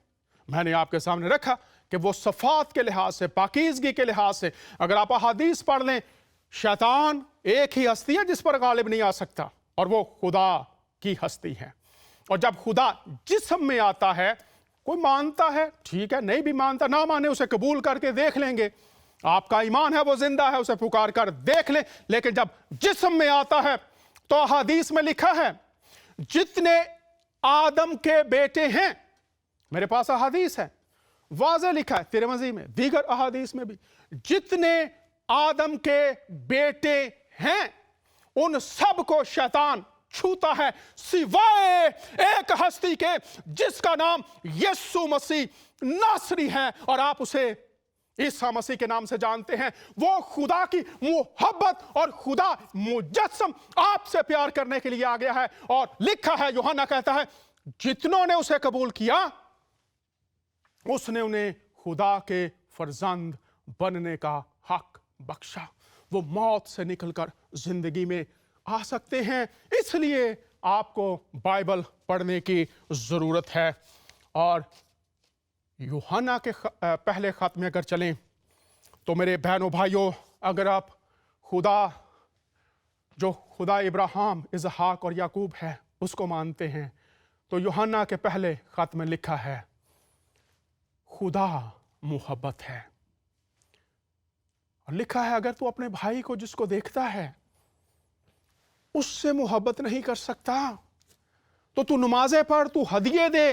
मैंने आपके सामने रखा कि वो सफात के लिहाज से, पाकीज़गी के लिहाज से, अगर आप हदीस पढ़ लें, शैतान एक ही हस्ती है जिस पर गालिब नहीं आ सकता, और वो खुदा की हस्ती है। और जब खुदा जिस्म में आता है, कोई मानता है ठीक है, नहीं भी मानता, ना माने उसे कबूल करके देख लेंगे, आपका ईमान है वो जिंदा है, उसे पुकार कर देख ले। लेकिन जब जिस्म में आता है तो हदीस में लिखा है, जितने आदम के बेटे हैं, मेरे पास अहादीस है, वाज़े लिखा है तिरमिज़ी में, दीगर अहादीस में भी, जितने आदम के बेटे हैं उन सब को शैतान छूता है, सिवाय एक हस्ती के जिसका नाम यीशु मसीह नासरी है, और आप उसे ईसा मसीह के नाम से जानते हैं। वो खुदा की मोहब्बत और खुदा मुजस्सम आपसे प्यार करने के लिए आ गया है। और लिखा है, यूहन्ना कहता है, जितनों ने उसे कबूल किया उसने उन्हें खुदा के फर्जंद बनने का हक बख्शा। वो मौत से निकलकर जिंदगी में आ सकते हैं। इसलिए आपको बाइबल पढ़ने की जरूरत है। और यूहन्ना के पहले खत में अगर चलें तो मेरे बहनों भाइयों, अगर आप खुदा, जो खुदा इब्राहिम, इसहाक और याकूब है, उसको मानते हैं, तो यूहन्ना के पहले खत में लिखा है, खुदा मोहब्बत है। और लिखा है, अगर तू अपने भाई को जिसको देखता है उससे मोहब्बत नहीं कर सकता तो तू नमाजें पढ़, तू हदिये दे,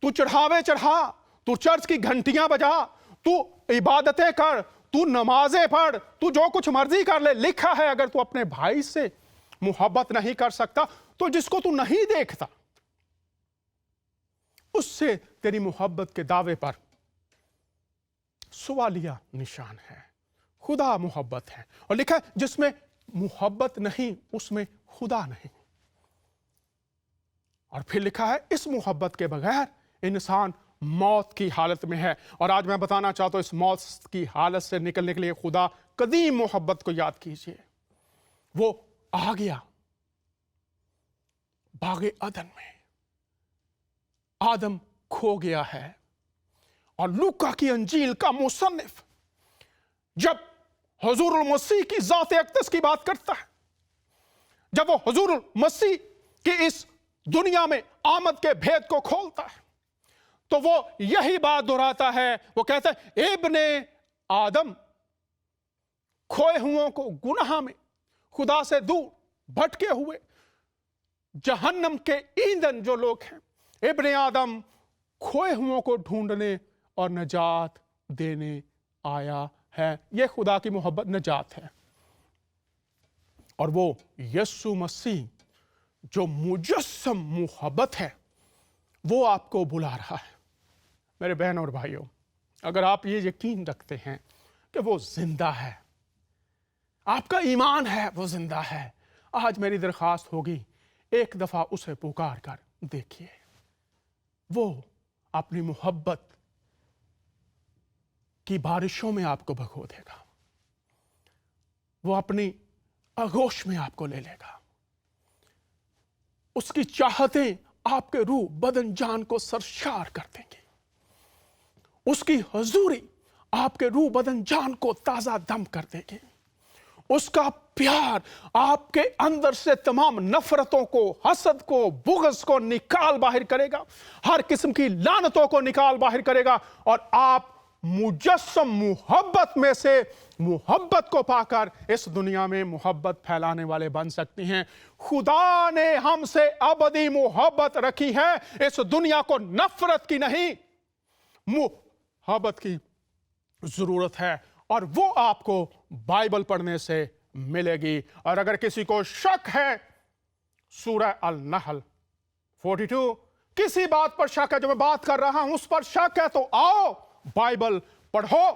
तू चढ़ावे चढ़ा, तू चर्च की घंटियां बजा, तू इबादतें कर, तू नमाजें पढ़, तू जो कुछ मर्जी कर ले। लिखा है, अगर तू अपने भाई से मोहब्बत नहीं कर सकता तो जिसको तू नहीं देखता उससे तेरी मोहब्बत के दावे पर सवालिया निशान है। खुदा मोहब्बत है। और लिखा है, जिसमें मोहब्बत नहीं उसमें खुदा नहीं। और फिर लिखा है, इस मोहब्बत के बगैर इंसान मौत की हालत में है। और आज मैं बताना चाहता हूं, इस मौत की हालत से निकलने के लिए खुदा कदीम मोहब्बत को याद कीजिए। वो आ गया बागे अदन में, आदम खो गया है। और लूका की अंजील का मुसन्निफ जब हुजूरुल मसीह की ज़ात अक़दस की बात करता है, जब वो हुजूरुल मसीह की इस दुनिया में आमद के भेद को खोलता है, तो वो यही बात दोहराता है। वो कहता है, इब्ने आदम खोए हुओं को गुनाह में खुदा से दूर भटके हुए जहन्नम के ईंधन जो लोग हैं, इब्ने आदम खोए हुओं को ढूंढने और नजात देने आया है। यह खुदा की मोहब्बत नजात है। और वो यीशु मसीह जो मुजस्सम मोहब्बत है, वो आपको बुला रहा है। मेरे बहन और भाइयों, अगर आप ये यकीन रखते हैं कि वो जिंदा है, आपका ईमान है वो जिंदा है, आज मेरी दरख्वास्त होगी, एक दफा उसे पुकार कर देखिए। वो अपनी मोहब्बत की बारिशों में आपको भगो देगा, वो अपनी आगोश में आपको ले लेगा। उसकी चाहतें आपके रूह बदन जान को सरशार कर देंगी। उसकी हजूरी आपके रूह बदन जान को ताजा दम कर देगी। उसका प्यार आपके अंदर से तमाम नफरतों को, हसद को, बुग़्ज़ को निकाल बाहर करेगा, हर किस्म की लानतों को निकाल बाहर करेगा, और आप मुजस्सम मोहब्बत में से मोहब्बत को पाकर इस दुनिया में मोहब्बत फैलाने वाले बन सकते हैं। खुदा ने हमसे अबदी मोहब्बत रखी है, इस दुनिया को नफरत की नहीं, मोहब्बत की जरूरत है, और वो आपको बाइबल पढ़ने से मिलेगी। और अगर किसी को शक है, सूरह अल-नहल 42, किसी बात पर शक है, जो मैं बात कर रहा हूं उस पर शक है, तो आओ बाइबल पढ़ो।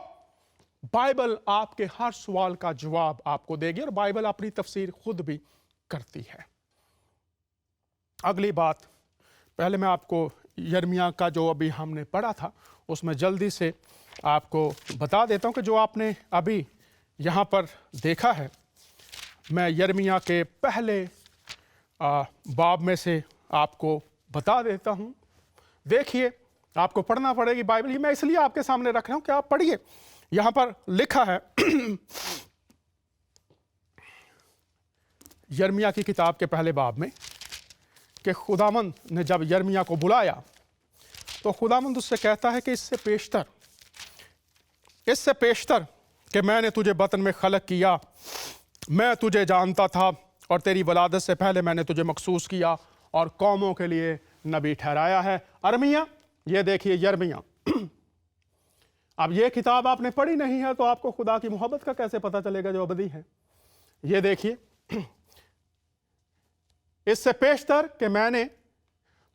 बाइबल आपके हर सवाल का जवाब आपको देगी, और बाइबल अपनी तफसीर खुद भी करती है। अगली बात, पहले मैं आपको यिर्मयाह का जो अभी हमने पढ़ा था उसमें जल्दी से आपको बता देता हूं कि जो आपने अभी यहाँ पर देखा है, मैं यिर्मयाह के पहले बाब में से आपको बता देता हूं। देखिए, आपको पढ़ना पड़ेगी बाइबल, ही मैं इसलिए आपके सामने रख रहा हूं कि आप पढ़िए। यहाँ पर लिखा है यिर्मयाह की किताब के पहले बाब में कि खुदावंद ने जब यिर्मयाह को बुलाया तो खुदावंद उससे कहता है कि इससे पेशतर कि मैंने तुझे बतन में खलक किया, मैं तुझे जानता था, और तेरी वलादत से पहले मैंने तुझे मखसूस किया और कौमों के लिए नबी ठहराया है। अरमिया, ये देखिए यिर्मयाह। अब ये किताब आपने पढ़ी नहीं है तो आपको खुदा की मोहब्बत का कैसे पता चलेगा जो अबदी है। ये देखिए, इससे पेशतर कि मैंने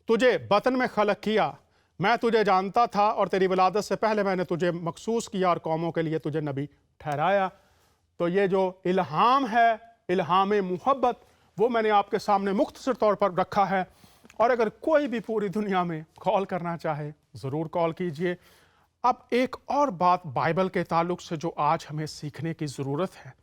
तुझे बतन में खलक किया, मैं तुझे जानता था, और तेरी विलादत से पहले मैंने तुझे मखसूस किया और कौमों के लिए तुझे नबी ठहराया। तो ये जो इल्हाम है, इल्हाम मोहब्बत, वो मैंने आपके सामने मुख्तसर तौर पर रखा है। और अगर कोई भी पूरी दुनिया में कॉल करना चाहे, ज़रूर कॉल कीजिए। अब एक और बात बाइबल के ताल्लुक से जो आज हमें सीखने की ज़रूरत है।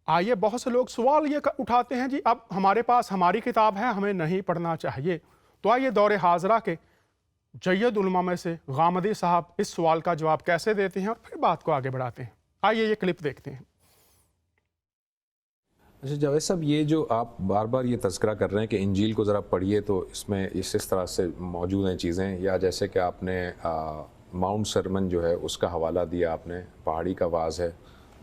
आइए, बहुत से लोग सवाल ये उठाते हैं, जी अब हमारे पास हमारी किताब है, हमें नहीं पढ़ना चाहिए। तो आइए दौरे हाजरा के जय्यद उलमा में से गामदी साहब इस सवाल का जवाब कैसे देते हैं, और फिर बात को आगे बढ़ाते हैं। आइए ये क्लिप देखते हैं। अच्छा जावेद साहब, ये जो आप बार बार ये तज़किरा कर रहे हैं कि इंजील को ज़रा पढ़िए तो इसमें इस तरह से मौजूद हैं चीज़ें, या जैसे कि आपने माउंट सरमन जो है उसका हवाला दिया आपने, पहाड़ी का वाज़ है।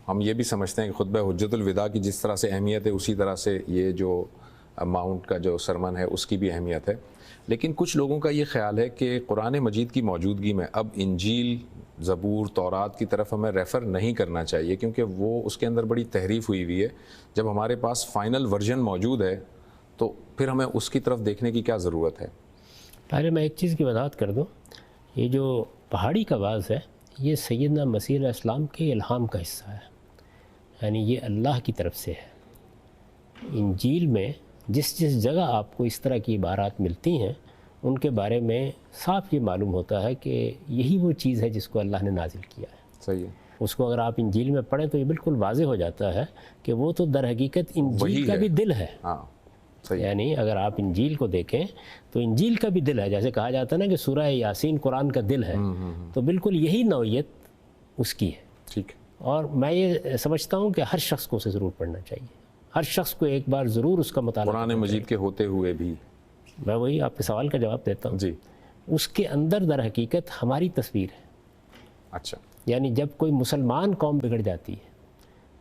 हम ये भी समझते हैं कि खुतबा हुज्जतुल विदा की जिस तरह से अहमियत है, उसी तरह से ये जो माउंट का जो सरमन है उसकी भी अहमियत है। लेकिन कुछ लोगों का ये ख्याल है कि कुरान मजीद की मौजूदगी में अब इंजील, ज़बूर, तौरात की तरफ हमें रेफ़र नहीं करना चाहिए, क्योंकि वो उसके अंदर बड़ी तहरीफ़ हुई हुई है। जब हमारे पास फ़ाइनल वर्जन मौजूद है तो फिर हमें उसकी तरफ देखने की क्या ज़रूरत है? पहले मैं एक चीज़ की वजाहत कर दूँ। ये जो पहाड़ी का वाज़ है, ये सैयदना मसीह अलैहिस्सलाम के इल्हाम का हिस्सा है, यानी ये अल्लाह की तरफ से है। इंजील में जिस जिस जगह आपको इस तरह की इबारात मिलती हैं, उनके बारे में साफ ये मालूम होता है कि यही वो चीज़ है जिसको अल्लाह ने नाजिल किया है। सही है। उसको अगर आप इंजील में पढ़ें तो ये बिल्कुल वाज़े हो जाता है कि वो तो दर हकीकत इंजील का भी दिल है। हाँ, सही। यानी अगर आप इंजील को देखें तो इंजील का भी दिल है। जैसे कहा जाता है ना कि सूरह यासीन कुरान का दिल है, तो बिल्कुल यही नौइयत उसकी है। ठीक। और मैं ये समझता हूँ कि हर शख्स को उसे ज़रूर पढ़ना चाहिए, हर शख्स को एक बार ज़रूर उसका मुताला। कुरान मजीद के होते हुए भी मैं वही आपके सवाल का जवाब देता हूँ जी। उसके अंदर दर हकीकत हमारी तस्वीर है। अच्छा, یعنی جب کوئی مسلمان قوم بگڑ جاتی ہے،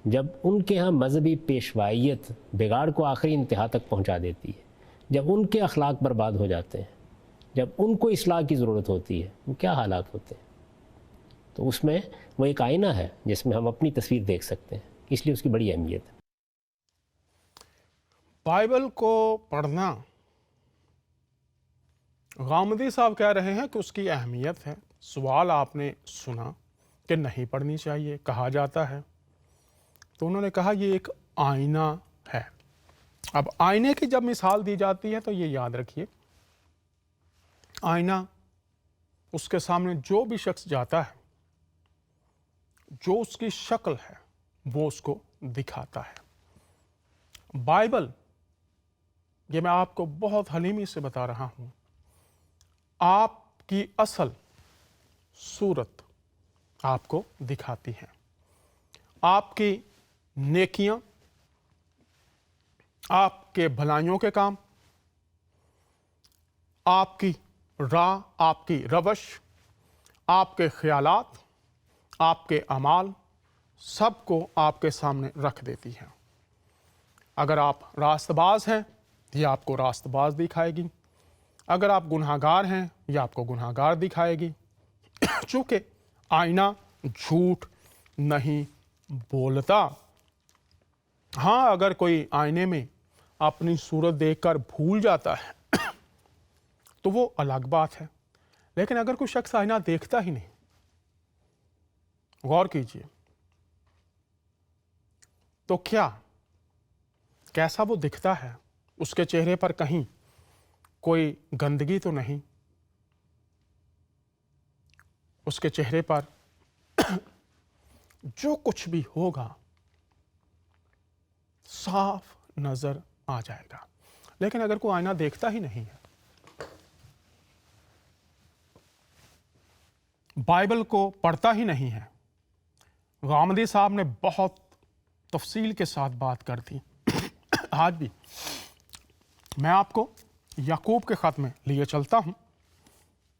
جب ان کے ہاں مذہبی پیشوائیت بگاڑ کو آخری انتہا تک پہنچا دیتی ہے، جب ان کے اخلاق برباد ہو جاتے ہیں، جب ان کو اصلاح کی ضرورت ہوتی ہے، وہ کیا حالات ہوتے ہیں؟ تو اس میں وہ ایک آئینہ ہے جس میں ہم اپنی تصویر دیکھ سکتے ہیں، اس لیے اس کی بڑی اہمیت ہے۔ بائبل کو پڑھنا، غامدی صاحب کہہ رہے ہیں کہ اس کی اہمیت ہے۔ سوال آپ نے سنا کہ نہیں پڑھنی چاہیے، کہا جاتا ہے، تو انہوں نے کہا یہ ایک آئینہ ہے۔ اب آئینے کی جب مثال دی جاتی ہے تو یہ یاد رکھیے، آئینہ اس کے سامنے جو بھی شخص جاتا ہے، جو اس کی شکل ہے وہ اس کو دکھاتا ہے۔ بائبل، یہ میں آپ کو بہت حلیمی سے بتا رہا ہوں، آپ کی اصل صورت آپ کو دکھاتی ہے۔ آپ کی نیکیاں، آپ کے بھلائیوں کے کام، آپ کی راہ، آپ کی روش، آپ کے خیالات، آپ کے اعمال، سب کو آپ کے سامنے رکھ دیتی ہے۔ اگر آپ راست باز ہیں، یہ آپ کو راست باز دکھائے گی۔ اگر آپ گناہ گار ہیں، یہ آپ کو گناہ گار دکھائے گی۔ چونکہ آئینہ جھوٹ نہیں بولتا۔ ہاں، اگر کوئی آئینے میں اپنی صورت دیکھ کر بھول جاتا ہے تو وہ الگ بات ہے، لیکن اگر کوئی شخص آئینہ دیکھتا ہی نہیں، غور کیجئے، تو کیسا وہ دکھتا ہے؟ اس کے چہرے پر کہیں کوئی گندگی تو نہیں؟ اس کے چہرے پر جو کچھ بھی ہوگا صاف نظر آ جائے گا۔ لیکن اگر کوئی آئینہ دیکھتا ہی نہیں ہے، بائبل کو پڑھتا ہی نہیں ہے، غامدی صاحب نے بہت تفصیل کے ساتھ بات کر دی۔ آج بھی میں آپ کو یعقوب کے خط میں لیے چلتا ہوں۔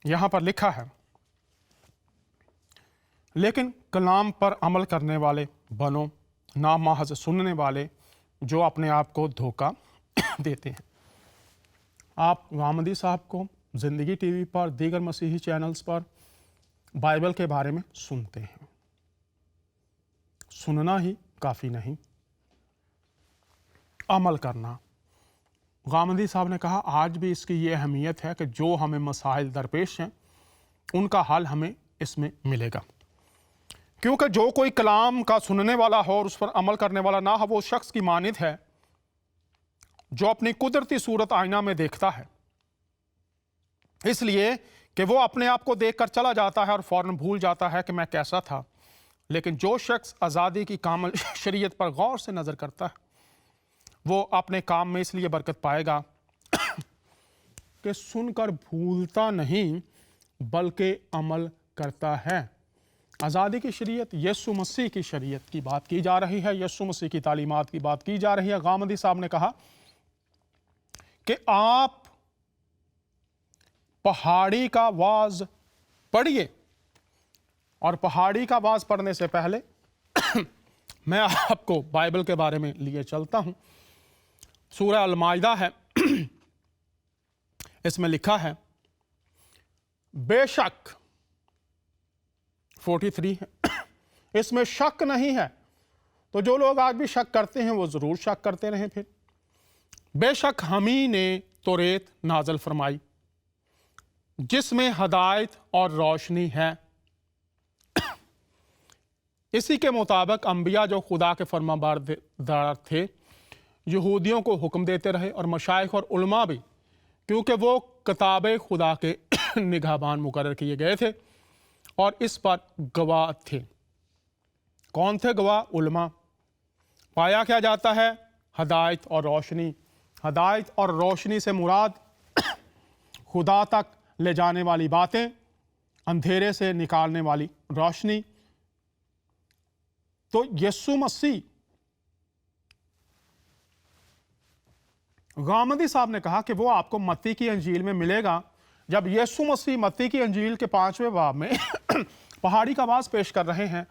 یہاں پر لکھا ہے، لیکن کلام پر عمل کرنے والے بنو، نہ محض سننے والے جو اپنے آپ کو دھوکہ دیتے ہیں۔ آپ غامدی صاحب کو زندگی ٹی وی پر، دیگر مسیحی چینلز پر بائبل کے بارے میں سنتے ہیں۔ سننا ہی کافی نہیں، عمل کرنا۔ غامدی صاحب نے کہا آج بھی اس کی یہ اہمیت ہے کہ جو ہمیں مسائل درپیش ہیں ان کا حل ہمیں اس میں ملے گا، کیونکہ جو کوئی کلام کا سننے والا ہو اور اس پر عمل کرنے والا نہ ہو، وہ شخص کی مانند ہے جو اپنی قدرتی صورت آئینہ میں دیکھتا ہے، اس لیے کہ وہ اپنے آپ کو دیکھ کر چلا جاتا ہے اور فوراً بھول جاتا ہے کہ میں کیسا تھا۔ لیکن جو شخص آزادی کی کامل شریعت پر غور سے نظر کرتا ہے، وہ اپنے کام میں اس لیے برکت پائے گا کہ سن کر بھولتا نہیں بلکہ عمل کرتا ہے۔ آزادی کی شریعت، یسوع مسیح کی شریعت کی بات کی جا رہی ہے، یسوع مسیح کی تعلیمات کی بات کی جا رہی ہے۔ غامدی صاحب نے کہا کہ آپ پہاڑی کا واعظ پڑھیے، اور پہاڑی کا واعظ پڑھنے سے پہلے میں آپ کو بائبل کے بارے میں لیے چلتا ہوں۔ سورہ المائدہ ہے، اس میں لکھا ہے، بے شک 43 ہے، اس میں شک نہیں ہے۔ تو جو لوگ آج بھی شک کرتے ہیں وہ ضرور شک کرتے رہیں۔ پھر بے شک ہم ہی نے توریت نازل فرمائی جس میں ہدایت اور روشنی ہے، اسی کے مطابق انبیاء جو خدا کے فرما بردار تھے یہودیوں کو حکم دیتے رہے، اور مشائخ اور علماء بھی، کیونکہ وہ کتاب خدا کے نگہبان مقرر کیے گئے تھے اور اس پر گواہ تھے۔ کون تھے گواہ؟ علماء۔ پایا کیا جاتا ہے؟ ہدایت اور روشنی۔ ہدایت اور روشنی سے مراد خدا تک لے جانے والی باتیں، اندھیرے سے نکالنے والی روشنی۔ تو یسوع مسیح، غامدی صاحب نے کہا کہ وہ آپ کو متی کی انجیل میں ملے گا۔ جب یسوع مسیح متی کی انجیل کے 5ویں باب میں पहाड़ी का आवाज़ पेश कर रहे हैं,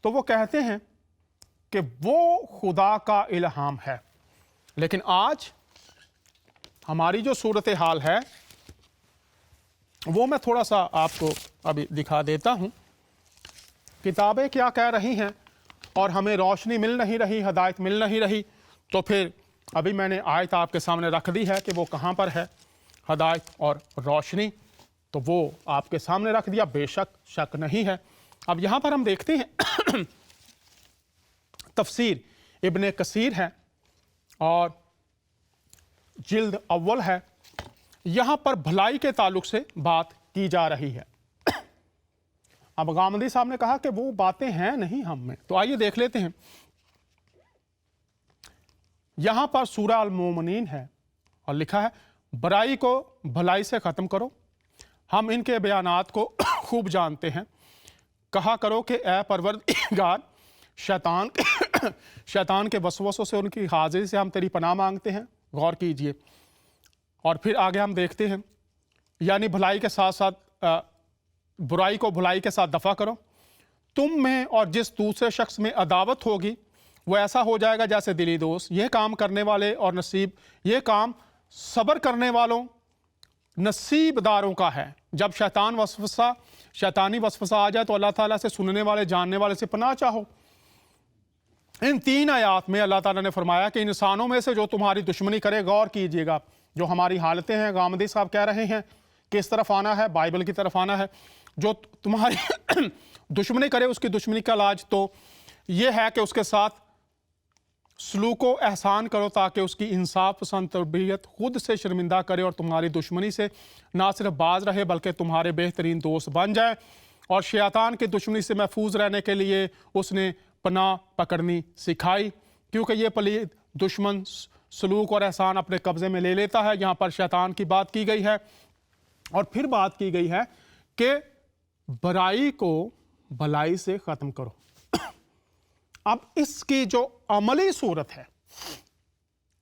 तो वो कहते हैं कि वो खुदा का इल्हाम है। लेकिन आज हमारी जो सूरत हाल है वो मैं थोड़ा सा आपको अभी दिखा देता हूँ। किताबें क्या कह रही हैं और हमें रोशनी मिल नहीं रही, हदायत मिल नहीं रही। तो फिर अभी मैंने आयत आपके सामने रख दी है कि वो कहाँ पर है, हदायत और रोशनी, तो वो आपके सामने रख दिया, बेशक शक नहीं है। अब यहाँ पर हम देखते हैं तफसीर इब्ने कसीर है और जिल्द अव्वल है। यहाँ पर भलाई के ताल्लुक से बात की जा रही है। अब गामदी साहब ने कहा कि वो बातें हैं नहीं हम में, तो आइए देख लेते हैं। यहाँ पर सूरह अल मोमिनीन है और लिखा है, बुराई को भलाई से ख़त्म करो, हम इनके बयानात को खूब जानते हैं। कहा करो कि ए परवरदिगार, शैतान के वसवसों से, उनकी हाजिरी से हम तेरी पनाह मांगते हैं। गौर कीजिए। और फिर आगे हम देखते हैं, यानी भलाई के साथ साथ बुराई को भलाई के साथ दफ़ा करो। तुम में और जिस दूसरे शख्स में अदावत होगी वो ऐसा हो जाएगा जैसे दिली दोस्त। यह काम करने वाले और नसीब, यह काम सब्र करने वालों नसीबदारों का है। जब शैतानी वसवसा आ जाए तो अल्लाह ताला से सुनने वाले, जानने वाले से पनाह चाहो। इन 3 आयात में अल्लाह ताला ने फरमाया कि इंसानों में से जो तुम्हारी दुश्मनी करे, गौर कीजिएगा, जो हमारी हालतें हैं, गामदी साहब कह रहे हैं किस तरफ आना है, बाइबल की तरफ आना है। जो तुम्हारी दुश्मनी करे उसकी दुश्मनी का इलाज तो ये है कि उसके साथ सलूको एहसान करो, ताकि उसकी इंसाफ पसंद तरबियत खुद से शर्मिंदा करे और तुम्हारी दुश्मनी से ना सिर्फ बाज रहे बल्कि तुम्हारे बेहतरीन दोस्त बन जाए। और शैतान की दुश्मनी से महफूज रहने के लिए उसने पनाह पकड़नी सिखाई, क्योंकि ये पलीद दुश्मन सलूक और एहसान अपने कब्जे में ले लेता है। यहाँ पर शैतान की बात की गई है और फिर बात की गई है कि बुराई को भलाई से ख़त्म करो। अब इसकी जो अमली सूरत है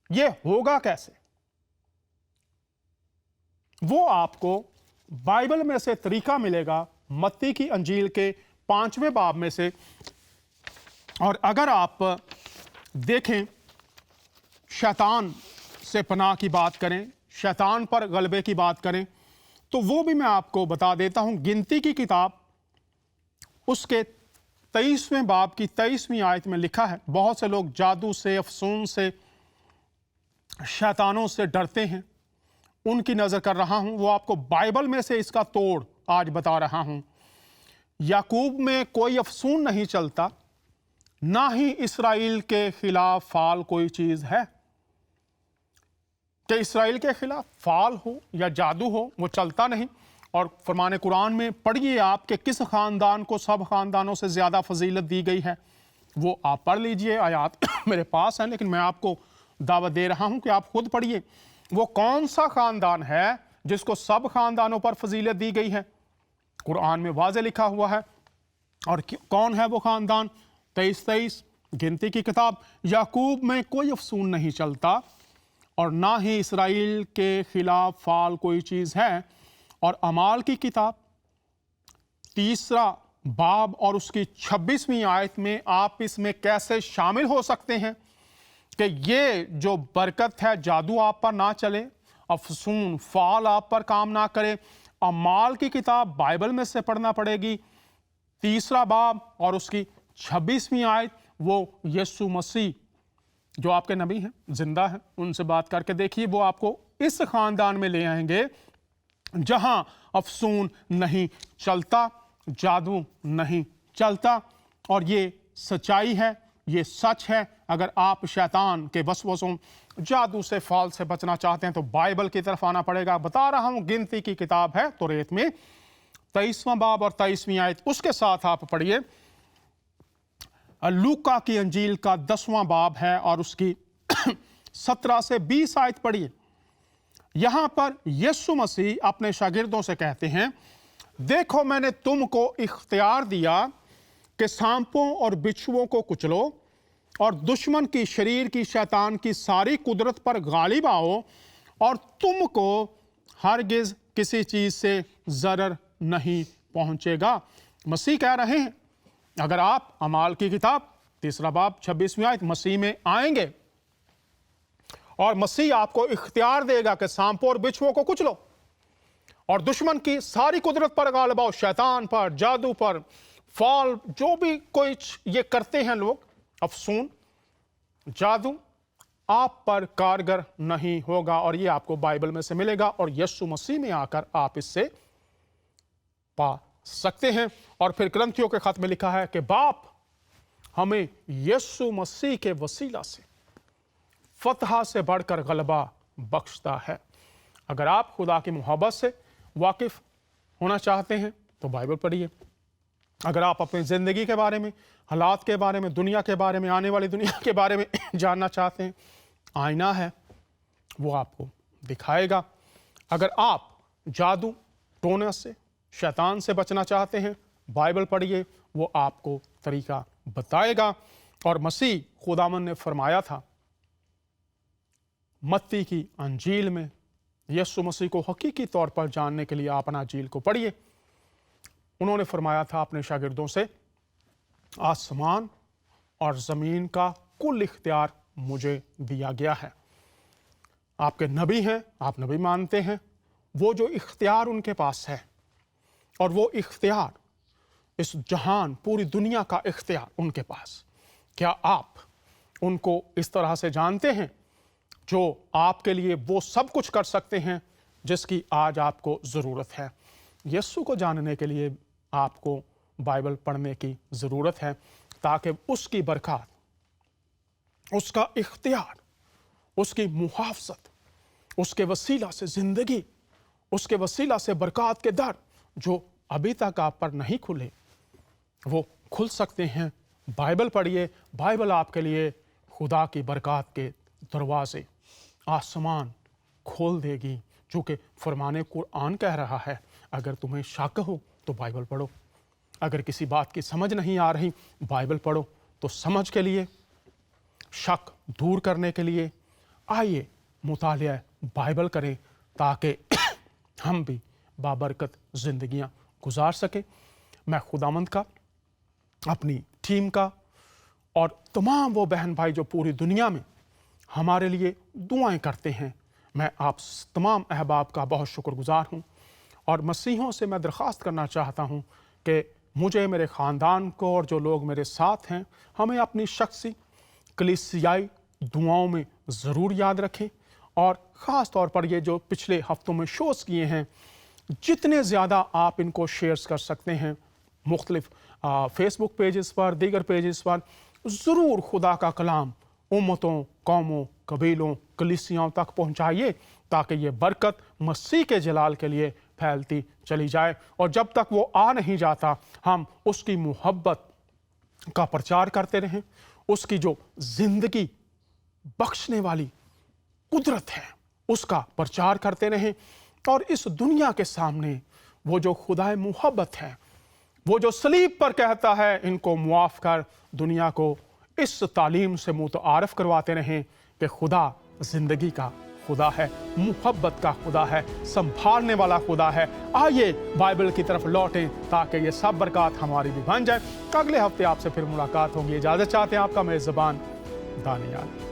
ये होगा कैसे, वो आपको बाइबल में से तरीका मिलेगा मत्ती की अंजील के 5वें बाब में से। और अगर आप देखें, शैतान से पनाह की बात करें, शैतान पर गलबे की बात करें, तो वो भी मैं आपको बता देता हूं। गिनती की किताब उसके 23वें बाब की 23वीं आयत में लिखा है, बहुत से लोग जादू से, अफसून से, शैतानों से डरते हैं, उनकी नज़र कर रहा हूं। वो आपको बाइबल में से इसका तोड़ आज बता रहा हूं। याकूब में कोई अफसून नहीं चलता, ना ही इसराइल के खिलाफ फाल कोई चीज़ है। कि इसराइल के खिलाफ फाल हो या जादू हो, वो चलता नहीं। और फरमाने कुरान में पढ़िए आप कि किस ख़ानदान को सब ख़ानदानों से ज़्यादा फजीलत दी गई है, वो आप पढ़ लीजिए। आयात मेरे पास हैं, लेकिन मैं आपको दावत दे रहा हूं कि आप खुद पढ़िए। वो कौन सा ख़ानदान है जिसको सब ख़ानदानों पर फजीलत दी गई है? कुरान में वाज़े लिखा हुआ है। और कौन है वो ख़ानदान? 23 गिनती की किताब। याकूब में कोई अफसून नहीं चलता और ना ही इसराइल के खिलाफ फाल कोई चीज़ है। और अमाल की किताब 3 बाब और उसकी 26वीं आयत में आप इसमें कैसे शामिल हो सकते हैं कि ये जो बरकत है, जादू आप पर ना चले, अफसून फाल आप पर काम ना करे। अमाल की किताब बाइबल में से पढ़ना पड़ेगी, 3 बाब और उसकी 26वीं आयत। वो यीशु मसीह जो आपके नबी हैं, जिंदा हैं, उनसे बात करके देखिए, वो आपको इस ख़ानदान में ले आएंगे जहां अफसून नहीं चलता, जादू नहीं चलता। और ये सच्चाई है, ये सच है। अगर आप शैतान के वसवसों, जादू से, फाल से बचना चाहते हैं तो बाइबल की तरफ आना पड़ेगा। बता रहा हूं, गिनती की किताब है तौरात में 23वां बाब और 23वीं आयत। उसके साथ आप पढ़िए लूका की अंजील का 10वां बाब है और उसकी 17 से 20 आयत पढ़िए। यहां पर यीशु मसीह अपने शागिर्दों से कहते हैं, देखो मैंने तुमको इख्तियार दिया कि सांपों और बिच्छुओं को कुचलो और दुश्मन की शरीर की, शैतान की सारी कुदरत पर गालिब आओ, और तुमको हरगिज किसी चीज से जरर नहीं पहुंचेगा। मसीह कह रहे हैं, अगर आप अमाल की किताब 3 बाब 26वीं आयत, मसीह में आएंगे और मसीह आपको इख्तियार देगा कि सांपों और बिच्छुओं को कुचलो और दुश्मन की सारी कुदरत पर गालिब आओ, शैतान पर, जादू पर, फॉल, जो भी कोई ये करते हैं लोग, अफसून, जादू, आप पर कारगर नहीं होगा। और ये आपको बाइबल में से मिलेगा और यीशु मसीह में आकर आप इससे पा सकते हैं। और फिर ग्रंथियों के खत में लिखा है कि बाप हमें यीशु मसीह के वसीला से फतह से बढ़कर गलबा बख्शता है। अगर आप खुदा की मोहब्बत से वाकिफ होना चाहते हैं तो बाइबल पढ़िए। अगर आप अपनी ज़िंदगी के बारे में, हालात के बारे में, दुनिया के बारे में, आने वाली दुनिया के बारे में जानना चाहते हैं, आईना है, वो आपको दिखाएगा। अगर आप जादू टोने से, शैतान से बचना चाहते हैं, बाइबल पढ़िए, वो आपको तरीका बताएगा। और मसीह खुदावन ने फरमाया था मत्ती की अंजील में, यीशु मसीह को हकीकी तौर पर जानने के लिए आप अंजील को पढ़िए। उन्होंने फरमाया था अपने शागिर्दों से, आसमान और ज़मीन का कुल इख्तियार मुझे दिया गया है। आपके नबी हैं, आप नबी मानते हैं, वो जो इख्तियार उनके पास है और वो इख्तियार, इस जहान, पूरी दुनिया का इख्तियार उनके पास, क्या आप उनको इस तरह से जानते हैं जो आपके लिए वो सब कुछ कर सकते हैं जिसकी आज आपको ज़रूरत है? यीशु को जानने के लिए आपको बाइबल पढ़ने की ज़रूरत है ताकि उसकी बरकत, उसका इख्तियार, उसकी मुहाफ़ज़त, उसके वसीला से ज़िंदगी, उसके वसीला से बरकत के दर जो अभी तक आप पर नहीं खुले, वो खुल सकते हैं। बाइबल पढ़िए, बाइबल आपके लिए खुदा की बरकत के दरवाज़े, आसमान खोल देगी, जो कि फरमाने कुरान कह रहा है। अगर तुम्हें शक हो तो बाइबल पढ़ो, अगर किसी बात की समझ नहीं आ रही, बाइबल पढ़ो। तो समझ के लिए, शक दूर करने के लिए आइए मुतालिया बाइबल करें ताकि हम भी बाबरकत ज़िंदगियाँ गुजार सकें। मैं खुदावंद का, अपनी टीम का और तमाम वो बहन भाई जो पूरी दुनिया में हमारे लिए दुआएं करते हैं, मैं आप तमाम अहबाब का बहुत शुक्रगुजार हूँ। और मसीहों से मैं दरख्वास्त करना चाहता हूँ कि मुझे, मेरे ख़ानदान को और जो लोग मेरे साथ हैं, हमें अपनी शख्सी कलीसियाई दुआओं में ज़रूर याद रखें। और ख़ास तौर पर ये जो पिछले हफ्तों में शोज़ किए हैं, जितने ज़्यादा आप इनको शेयर्स कर सकते हैं मुख्तलिफ फेसबुक पेजेस पर, दीगर पेजेस पर, ज़रूर खुदा का कलाम उम्मतों, कौमों, कबीलों, कलीसियाओं तक पहुँचाइए ताकि ये बरकत मसीह के जलाल के लिए फैलती चली जाए। और जब तक वो आ नहीं जाता, हम उसकी मोहब्बत का प्रचार करते रहें, उसकी जो ज़िंदगी बख्शने वाली कुदरत है उसका प्रचार करते रहें। और इस दुनिया के सामने वो जो खुदाए मोहब्बत है, वो जो सलीब पर कहता है इनको मुआफ़ कर, दुनिया को इस तालीम से मुतारफ़ करवाते रहें कि खुदा ज़िंदगी का खुदा है, मुहब्बत का खुदा है, संभालने वाला खुदा है। आइए बाइबल की तरफ लौटें ताकि ये सब बरकत हमारी भी बन जाए। अगले हफ्ते आपसे फिर मुलाकात होगी। इजाज़त चाहते हैं आपका मेज़बान दानियाल।